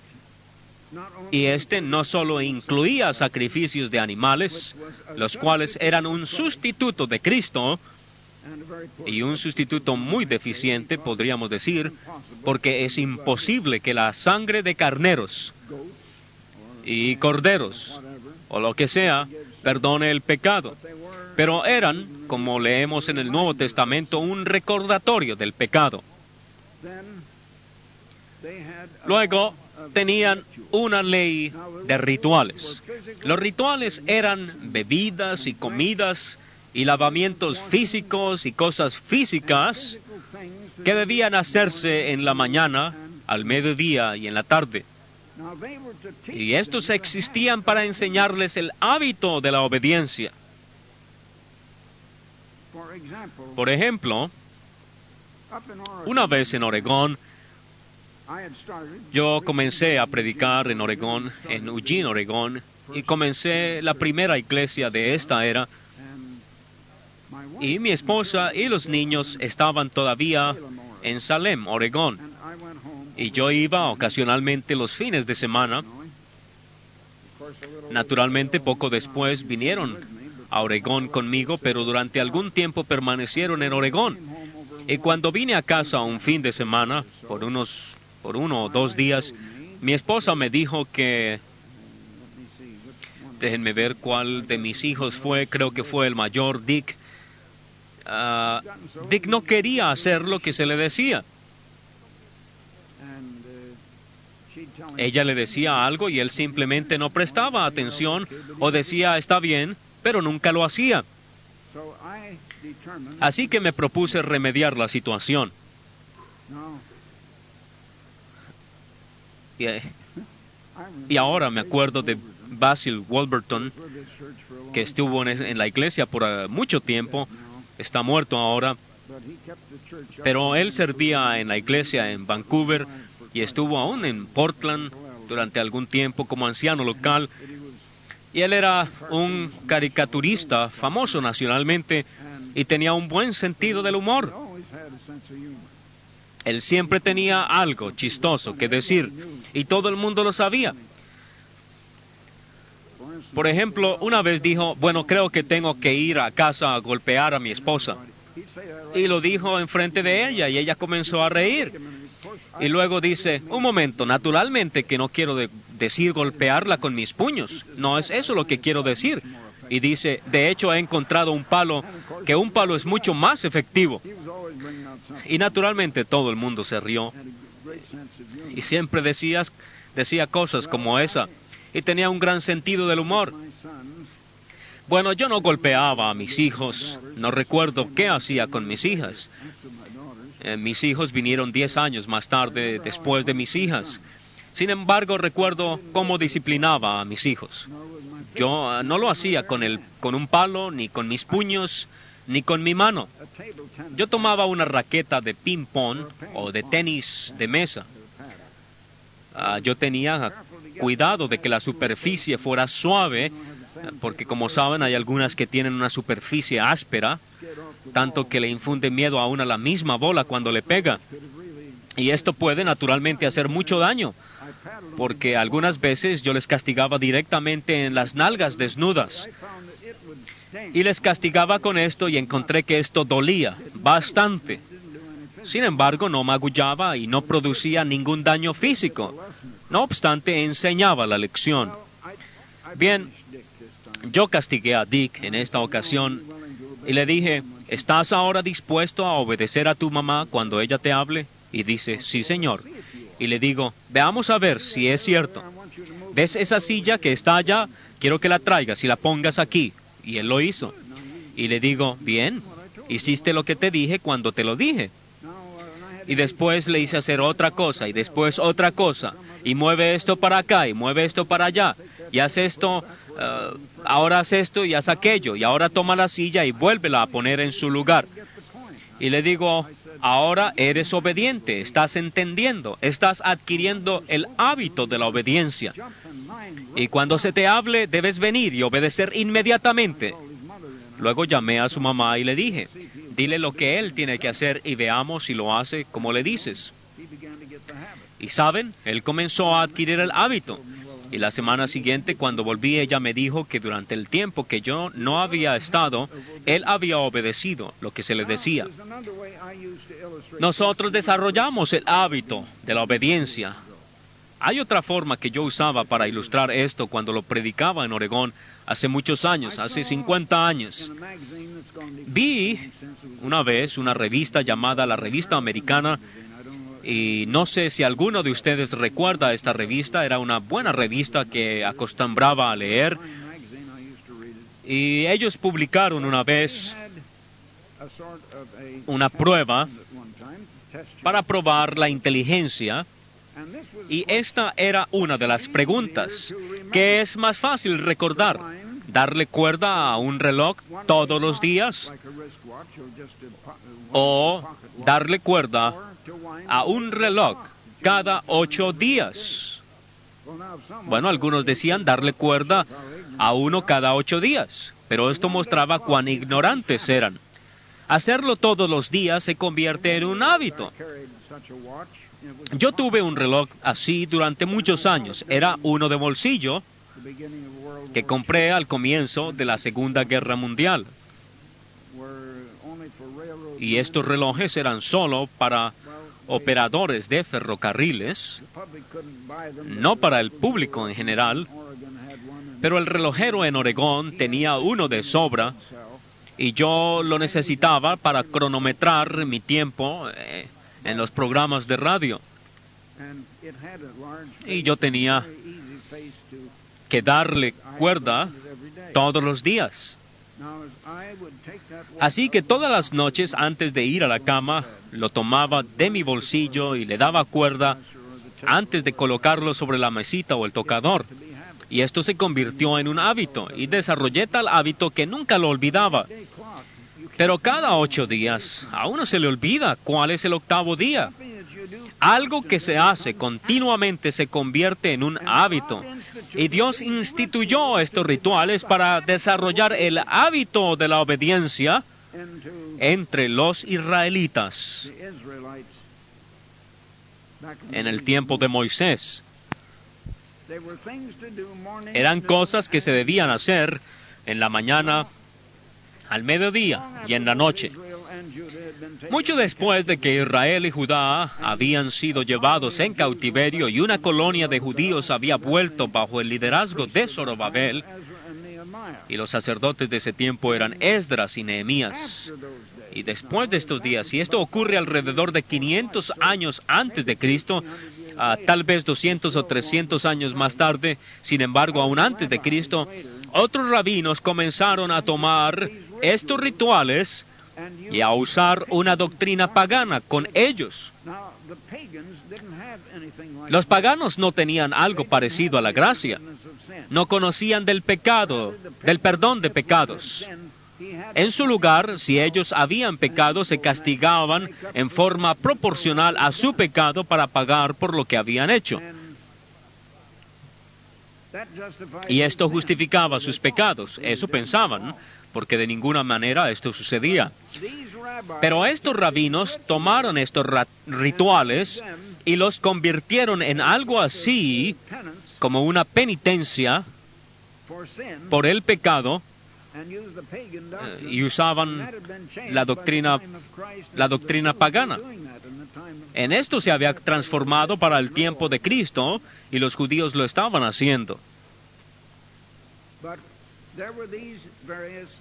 A: y este no solo incluía sacrificios de animales, los cuales eran un sustituto de Cristo, y un sustituto muy deficiente, podríamos decir, porque es imposible que la sangre de carneros y corderos, o lo que sea, perdone el pecado. Pero eran, como leemos en el Nuevo Testamento, un recordatorio del pecado. Luego, tenían una ley de rituales. Los rituales eran bebidas y comidas y lavamientos físicos y cosas físicas que debían hacerse en la mañana, al mediodía y en la tarde. Y estos existían para enseñarles el hábito de la obediencia. Por ejemplo, una vez en Oregón, yo comencé a predicar en Oregón, en Eugene, Oregón, y comencé la primera iglesia de esta era. Y mi esposa y los niños estaban todavía en Salem, Oregón. Y yo iba ocasionalmente los fines de semana. Naturalmente, poco después vinieron a Oregón conmigo, pero durante algún tiempo permanecieron en Oregón. Y cuando vine a casa un fin de semana, por 1 o 2 días, mi esposa me dijo que, déjenme ver cuál de mis hijos fue, creo que fue el mayor, Dick. Dick no quería hacer lo que se le decía. Ella le decía algo y él simplemente no prestaba atención o decía está bien, pero nunca lo hacía. Así que me propuse remediar la situación. Y ahora me acuerdo de Basil Wolverton, que estuvo en la iglesia por mucho tiempo. Está muerto ahora, pero él servía en la iglesia en Vancouver y estuvo aún en Portland durante algún tiempo como anciano local. Y él era un caricaturista famoso nacionalmente y tenía un buen sentido del humor. Él siempre tenía algo chistoso que decir y todo el mundo lo sabía. Por ejemplo, una vez dijo, creo que tengo que ir a casa a golpear a mi esposa. Y lo dijo enfrente de ella y ella comenzó a reír. Y luego dice, un momento, naturalmente que no quiero decir golpearla con mis puños. No es eso lo que quiero decir. Y dice, de hecho he encontrado un palo es mucho más efectivo. Y naturalmente todo el mundo se rió. Y siempre decía cosas como esa. Y tenía un gran sentido del humor. Yo no golpeaba a mis hijos. No recuerdo qué hacía con mis hijas. Mis hijos vinieron 10 años más tarde después de mis hijas. Sin embargo, recuerdo cómo disciplinaba a mis hijos. Yo no lo hacía con un palo, ni con mis puños, ni con mi mano. Yo tomaba una raqueta de ping-pong o de tenis de mesa. Yo tenía cuidado de que la superficie fuera suave, porque como saben hay algunas que tienen una superficie áspera, tanto que le infunde miedo aún a la misma bola cuando le pega. Y esto puede naturalmente hacer mucho daño, porque algunas veces yo les castigaba directamente en las nalgas desnudas. Y les castigaba con esto y encontré que esto dolía bastante. Sin embargo, no magullaba y no producía ningún daño físico. No obstante, enseñaba la lección. Bien, yo castigué a Dick en esta ocasión Y le dije, ¿estás ahora dispuesto a obedecer a tu mamá cuando ella te hable? Y dice, sí, señor. Y le digo, veamos a ver si es cierto. ¿Ves esa silla que está allá? Quiero que la traigas y la pongas aquí. Y él lo hizo. Y le digo, bien, hiciste lo que te dije cuando te lo dije. Y después le hice hacer otra cosa, y después otra cosa. Y mueve esto para acá, y mueve esto para allá. Y haz esto, ahora haz esto y haz aquello. Y ahora toma la silla y vuélvela a poner en su lugar. Y le digo, ahora eres obediente, estás entendiendo, estás adquiriendo el hábito de la obediencia. Y cuando se te hable, debes venir y obedecer inmediatamente. Luego llamé a su mamá y le dije, dile lo que él tiene que hacer y veamos si lo hace como le dices. Y saben, él comenzó a adquirir el hábito. Y la semana siguiente, cuando volví, ella me dijo que durante el tiempo que yo no había estado, él había obedecido lo que se le decía. Nosotros desarrollamos el hábito de la obediencia. Hay otra forma que yo usaba para ilustrar esto cuando lo predicaba en Oregón hace muchos años, hace 50 años. Vi una vez una revista llamada La Revista Americana, y no sé si alguno de ustedes recuerda esta revista. Era una buena revista que acostumbraba a leer. Y ellos publicaron una vez una prueba para probar la inteligencia. Y esta era una de las preguntas. ¿Qué es más fácil recordar? ¿Darle cuerda a un reloj todos los días? ¿O darle cuerda a un reloj cada 8 días? Bueno, algunos decían darle cuerda a uno cada 8 días, pero esto mostraba cuán ignorantes eran. Hacerlo todos los días se convierte en un hábito. Yo tuve un reloj así durante muchos años. Era uno de bolsillo que compré al comienzo de la Segunda Guerra Mundial. Y estos relojes eran solo para operadores de ferrocarriles, no para el público en general, pero el relojero en Oregón tenía uno de sobra y yo lo necesitaba para cronometrar mi tiempo en los programas de radio. Y yo tenía que darle cuerda todos los días. Así que todas las noches antes de ir a la cama, lo tomaba de mi bolsillo y le daba cuerda antes de colocarlo sobre la mesita o el tocador. Y esto se convirtió en un hábito, y desarrollé tal hábito que nunca lo olvidaba. Pero cada 8 días, a uno se le olvida cuál es el 8º día. Algo que se hace continuamente se convierte en un hábito. Y Dios instituyó estos rituales para desarrollar el hábito de la obediencia entre los israelitas en el tiempo de Moisés. Eran cosas que se debían hacer en la mañana, al mediodía y en la noche. Mucho después de que Israel y Judá habían sido llevados en cautiverio y una colonia de judíos había vuelto bajo el liderazgo de Zorobabel, y los sacerdotes de ese tiempo eran Esdras y Nehemías. Y después de estos días, y esto ocurre alrededor de 500 años antes de Cristo, tal vez 200 o 300 años más tarde, sin embargo, aún antes de Cristo, otros rabinos comenzaron a tomar estos rituales y a usar una doctrina pagana con ellos. Los paganos no tenían algo parecido a la gracia. No conocían del pecado, del perdón de pecados. En su lugar, si ellos habían pecado, se castigaban en forma proporcional a su pecado para pagar por lo que habían hecho. Y esto justificaba sus pecados. Eso pensaban, porque de ninguna manera esto sucedía. Pero estos rabinos tomaron estos rituales y los convirtieron en algo así como una penitencia por el pecado, y usaban la doctrina pagana. En esto se había transformado para el tiempo de Cristo, y los judíos lo estaban haciendo.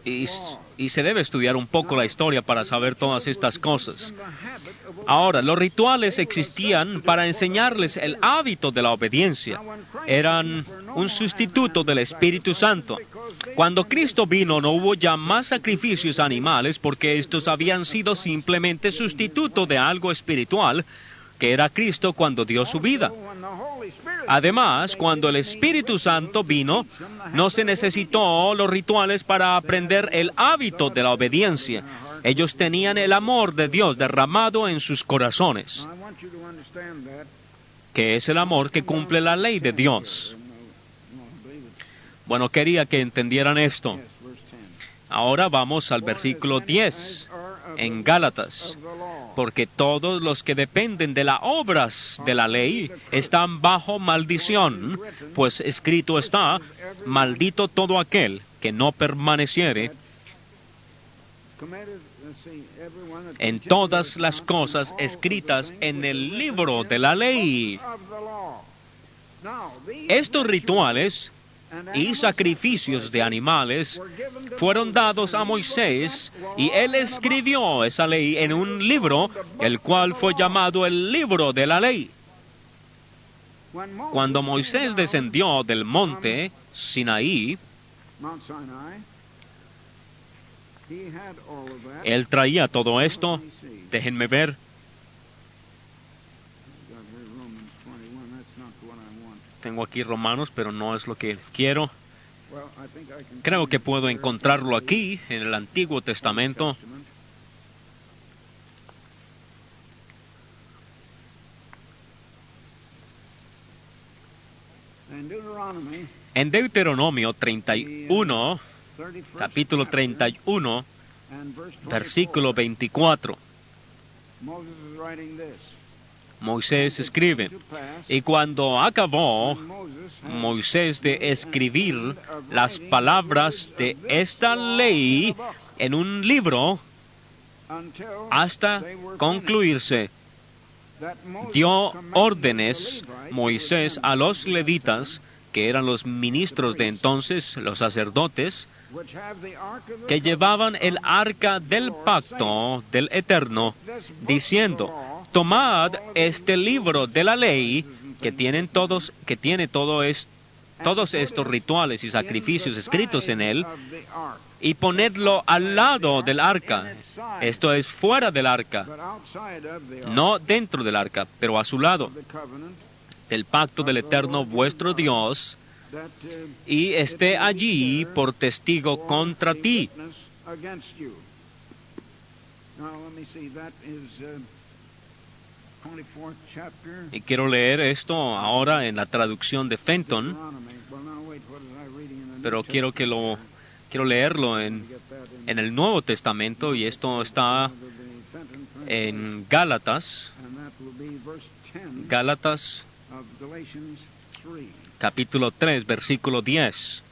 A: Y se debe estudiar un poco la historia para saber todas estas cosas. Ahora, los rituales existían para enseñarles el hábito de la obediencia. Eran un sustituto del Espíritu Santo. Cuando Cristo vino, no hubo ya más sacrificios animales porque estos habían sido simplemente sustituto de algo espiritual, que era Cristo cuando dio su vida. Además, cuando el Espíritu Santo vino, no se necesitó los rituales para aprender el hábito de la obediencia. Ellos tenían el amor de Dios derramado en sus corazones, que es el amor que cumple la ley de Dios. Bueno, quería que entendieran esto. Ahora vamos al versículo 10, en Gálatas. Porque todos los que dependen de las obras de la ley están bajo maldición, pues escrito está, maldito todo aquel que no permaneciere en todas las cosas escritas en el libro de la ley. Estos rituales y sacrificios de animales fueron dados a Moisés, y él escribió esa ley en un libro, el cual fue llamado el libro de la ley. Cuando Moisés descendió del monte Sinaí, él traía todo esto. Déjenme ver. Tengo aquí Romanos, pero no es lo que quiero. Creo que puedo encontrarlo aquí, en el Antiguo Testamento. En Deuteronomio 31, capítulo 31, versículo 24. Moisés escribe, y cuando acabó Moisés de escribir las palabras de esta ley en un libro hasta concluirse, dio órdenes Moisés a los levitas, que eran los ministros de entonces, los sacerdotes, que llevaban el arca del pacto del Eterno, diciendo, tomad este libro de la ley que tiene todos estos rituales y sacrificios escritos en él, y ponedlo al lado del arca. Esto es fuera del arca, no dentro del arca, pero a su lado, del pacto del Eterno vuestro Dios, y esté allí por testigo contra ti. Y quiero leer esto ahora en la traducción de Fenton, pero quiero leerlo en el Nuevo Testamento, y esto está en Gálatas, capítulo 3, versículo 10.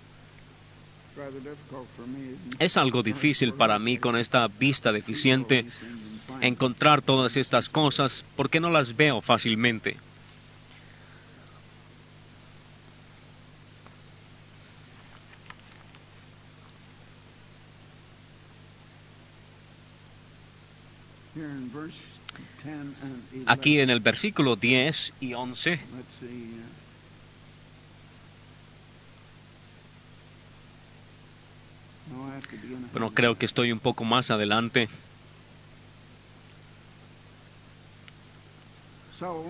A: Es algo difícil para mí con esta vista deficiente encontrar todas estas cosas porque no las veo fácilmente. Aquí en el versículo 10 y 11, bueno, creo que estoy un poco más adelante.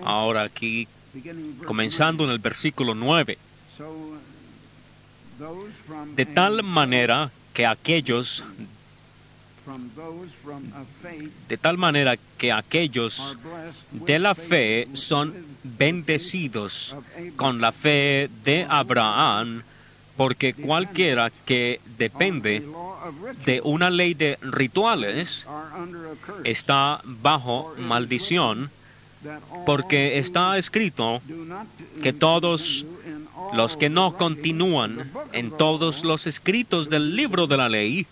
A: Ahora aquí, comenzando en el versículo 9, de tal manera que aquellos de la fe son bendecidos con la fe de Abraham, porque cualquiera que depende de una ley de rituales está bajo maldición, porque está escrito que todos los que no continúan en todos los escritos del libro de la ley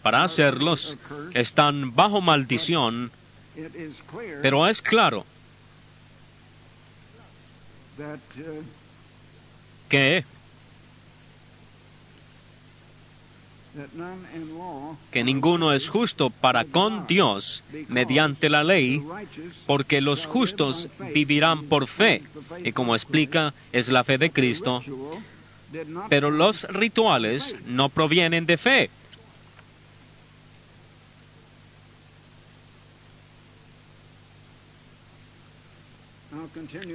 A: para hacerlos están bajo maldición. Pero es claro que que ninguno es justo para con Dios mediante la ley, porque los justos vivirán por fe. Y como explica, es la fe de Cristo. Pero los rituales no provienen de fe.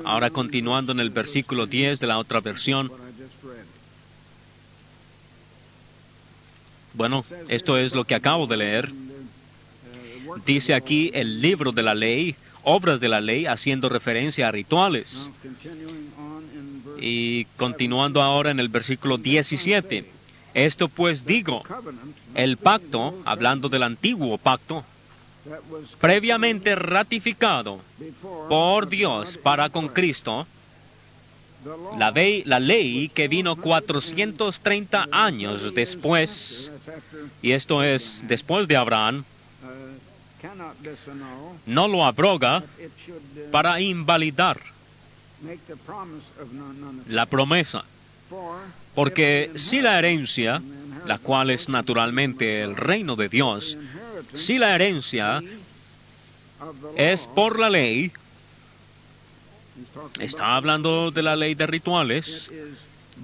A: Ahora continuando en el versículo 10 de la otra versión. Bueno, esto es lo que acabo de leer. Dice aquí el libro de la ley, obras de la ley, haciendo referencia a rituales. Y continuando ahora en el versículo 17. Esto pues digo, el pacto, hablando del antiguo pacto, previamente ratificado por Dios para con Cristo, la ley que vino 430 años después, y esto es después de Abraham, no lo abroga para invalidar la promesa. Porque si la herencia, la cual es naturalmente el reino de Dios, si la herencia es por la ley, está hablando de la ley de rituales,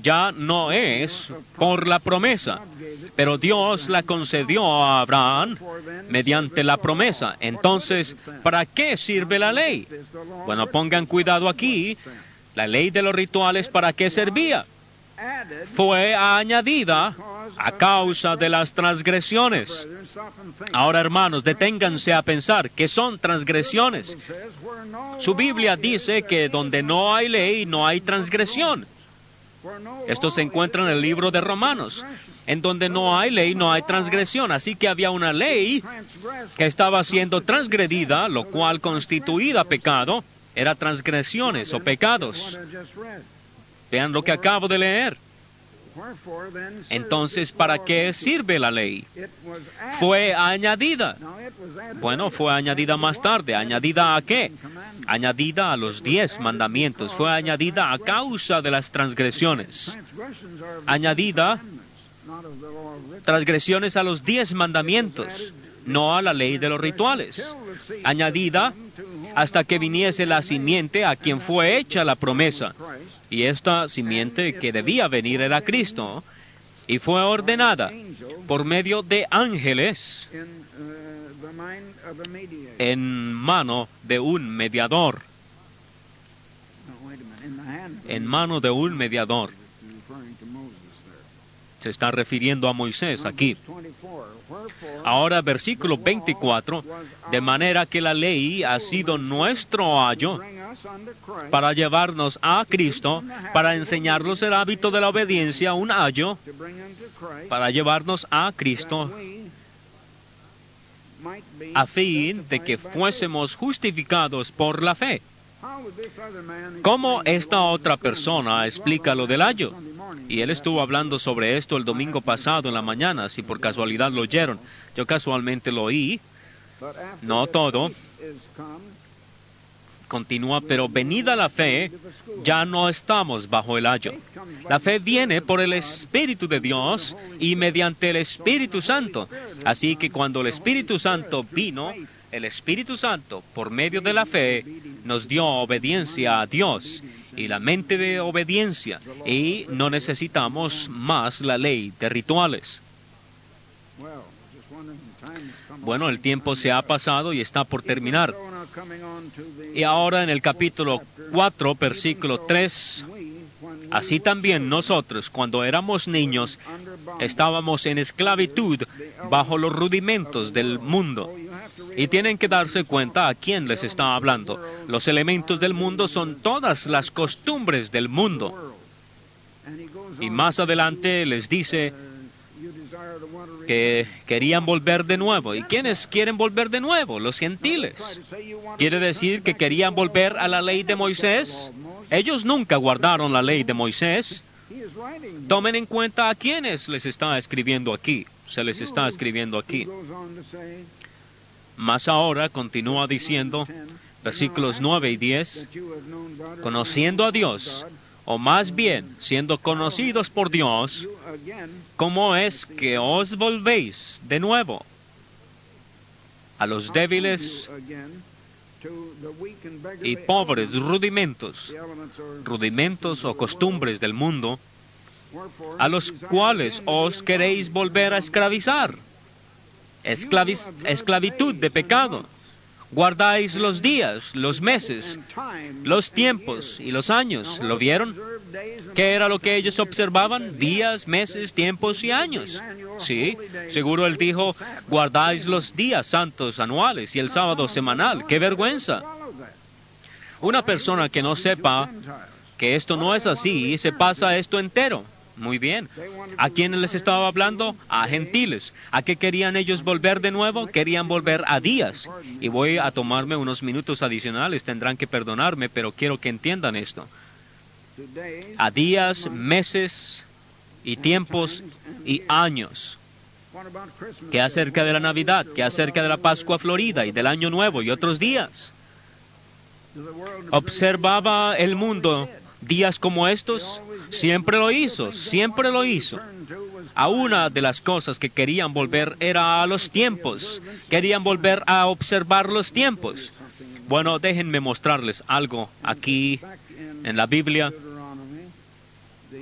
A: ya no es por la promesa, pero Dios la concedió a Abraham mediante la promesa. Entonces, ¿para qué sirve la ley? Bueno, pongan cuidado aquí. La ley de los rituales, ¿para qué servía? Fue añadida a causa de las transgresiones. Ahora, hermanos, deténganse a pensar qué son transgresiones. Su Biblia dice que donde no hay ley, no hay transgresión. Esto se encuentra en el libro de Romanos. En donde no hay ley, no hay transgresión. Así que había una ley que estaba siendo transgredida, lo cual constituía pecado. Era transgresiones o pecados. Vean lo que acabo de leer. Entonces, ¿para qué sirve la ley? Fue añadida. Bueno, fue añadida más tarde. ¿Añadida a qué? Añadida a los 10 mandamientos. Fue añadida a causa de las transgresiones. Añadida transgresiones a los 10 mandamientos, no a la ley de los rituales. Añadida hasta que viniese la simiente a quien fue hecha la promesa. Y esta simiente que debía venir era Cristo, y fue ordenada por medio de ángeles en mano de un mediador. En mano de un mediador. Se está refiriendo a Moisés aquí. Ahora, versículo 24, de manera que la ley ha sido nuestro ayo para llevarnos a Cristo, para enseñarnos el hábito de la obediencia, un ayo para llevarnos a Cristo, a fin de que fuésemos justificados por la fe. ¿Cómo esta otra persona explica lo del ayo? Y él estuvo hablando sobre esto el domingo pasado en la mañana, si por casualidad lo oyeron. Yo casualmente lo oí, no todo. Continúa, pero venida la fe, ya no estamos bajo el ayo. La fe viene por el Espíritu de Dios y mediante el Espíritu Santo. Así que cuando el Espíritu Santo vino, el Espíritu Santo, por medio de la fe, nos dio obediencia a Dios y la mente de obediencia, y no necesitamos más la ley de rituales. Bueno, el tiempo se ha pasado y está por terminar. Y ahora en el capítulo 4, versículo 3, así también nosotros, cuando éramos niños, estábamos en esclavitud bajo los rudimentos del mundo. Y tienen que darse cuenta a quién les está hablando. Los elementos del mundo son todas las costumbres del mundo. Y más adelante les dice que querían volver de nuevo. ¿Y quiénes quieren volver de nuevo? Los gentiles. ¿Quiere decir que querían volver a la ley de Moisés? Ellos nunca guardaron la ley de Moisés. Tomen en cuenta a quiénes les está escribiendo aquí. Se les está escribiendo aquí. Más ahora continúa diciendo, versículos 9 y 10, conociendo a Dios, o más bien, siendo conocidos por Dios, ¿cómo es que os volvéis de nuevo a los débiles y pobres rudimentos o costumbres del mundo, a los cuales os queréis volver a esclavizar? Esclavitud de pecado. Guardáis los días, los meses, los tiempos y los años. ¿Lo vieron? ¿Qué era lo que ellos observaban? Días, meses, tiempos y años. Sí, seguro él dijo, guardáis los días santos anuales y el sábado semanal. ¡Qué vergüenza! Una persona que no sepa que esto no es así, se pasa esto entero. Muy bien. ¿A quién les estaba hablando? A gentiles. ¿A qué querían ellos volver de nuevo? Querían volver a días. Y voy a tomarme unos minutos adicionales, tendrán que perdonarme, pero quiero que entiendan esto. A días, meses y tiempos y años. ¿Qué acerca de la Navidad? ¿Qué acerca de la Pascua Florida y del Año Nuevo y otros días? ¿Observaba el mundo días como estos? Siempre lo hizo, siempre lo hizo. A una de las cosas que querían volver era a los tiempos. Querían volver a observar los tiempos. Bueno, déjenme mostrarles algo aquí en la Biblia.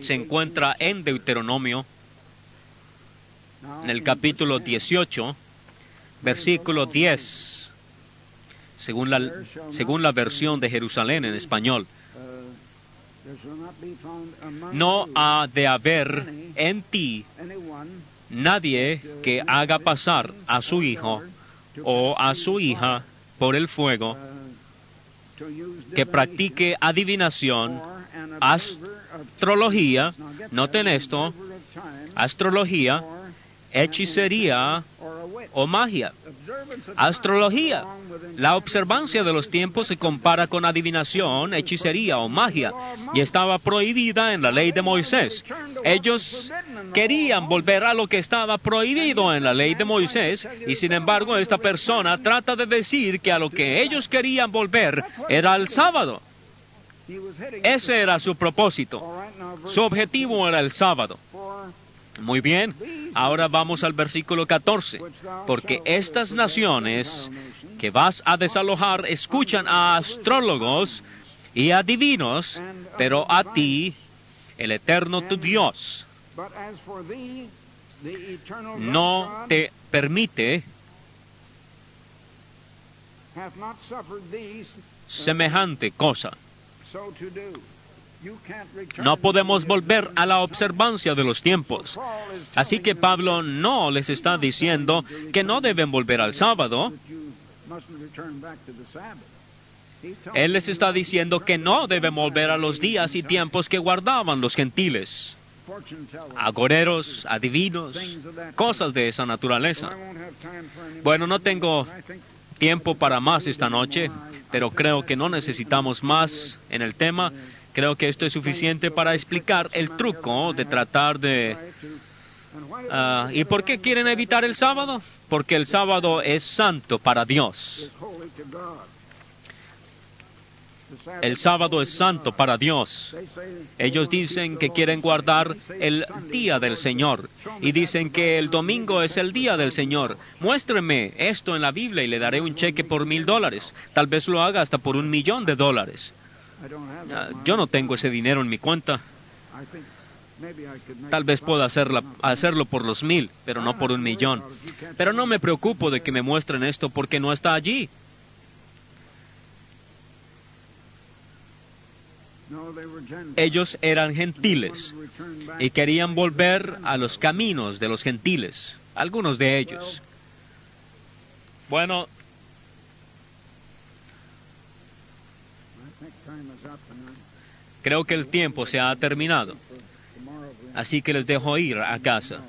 A: Se encuentra en Deuteronomio, en el capítulo 18, versículo 10, según la versión de Jerusalén en español. No ha de haber en ti nadie que haga pasar a su hijo o a su hija por el fuego, que practique adivinación, astrología, noten esto, astrología, hechicería o magia. Astrología. La observancia de los tiempos se compara con adivinación, hechicería o magia, y estaba prohibida en la ley de Moisés. Ellos querían volver a lo que estaba prohibido en la ley de Moisés, y sin embargo esta persona trata de decir que a lo que ellos querían volver era el sábado. Ese era su propósito. Su objetivo era el sábado. Muy bien, ahora vamos al versículo 14. Porque estas naciones que vas a desalojar escuchan a astrólogos y adivinos, pero a ti, el Eterno tu Dios, no te permite semejante cosa. No podemos volver a la observancia de los tiempos. Así que Pablo no les está diciendo que no deben volver al sábado. Él les está diciendo que no deben volver a los días y tiempos que guardaban los gentiles. Agoreros, adivinos, cosas de esa naturaleza. Bueno, no tengo tiempo para más esta noche, pero creo que no necesitamos más en el tema. Creo que esto es suficiente para explicar el truco de tratar de... ¿Y por qué quieren evitar el sábado? Porque el sábado es santo para Dios. El sábado es santo para Dios. Ellos dicen que quieren guardar el día del Señor y dicen que el domingo es el día del Señor. Muéstreme esto en la Biblia y le daré un cheque por $1,000. Tal vez lo haga hasta por $1,000,000. Yo no tengo ese dinero en mi cuenta. Tal vez pueda hacerlo por los 1,000, pero no por 1,000,000. Pero no me preocupo de que me muestren esto porque no está allí. Ellos eran gentiles y querían volver a los caminos de los gentiles, algunos de ellos. Bueno, creo que el tiempo se ha terminado, así que les dejo ir a casa.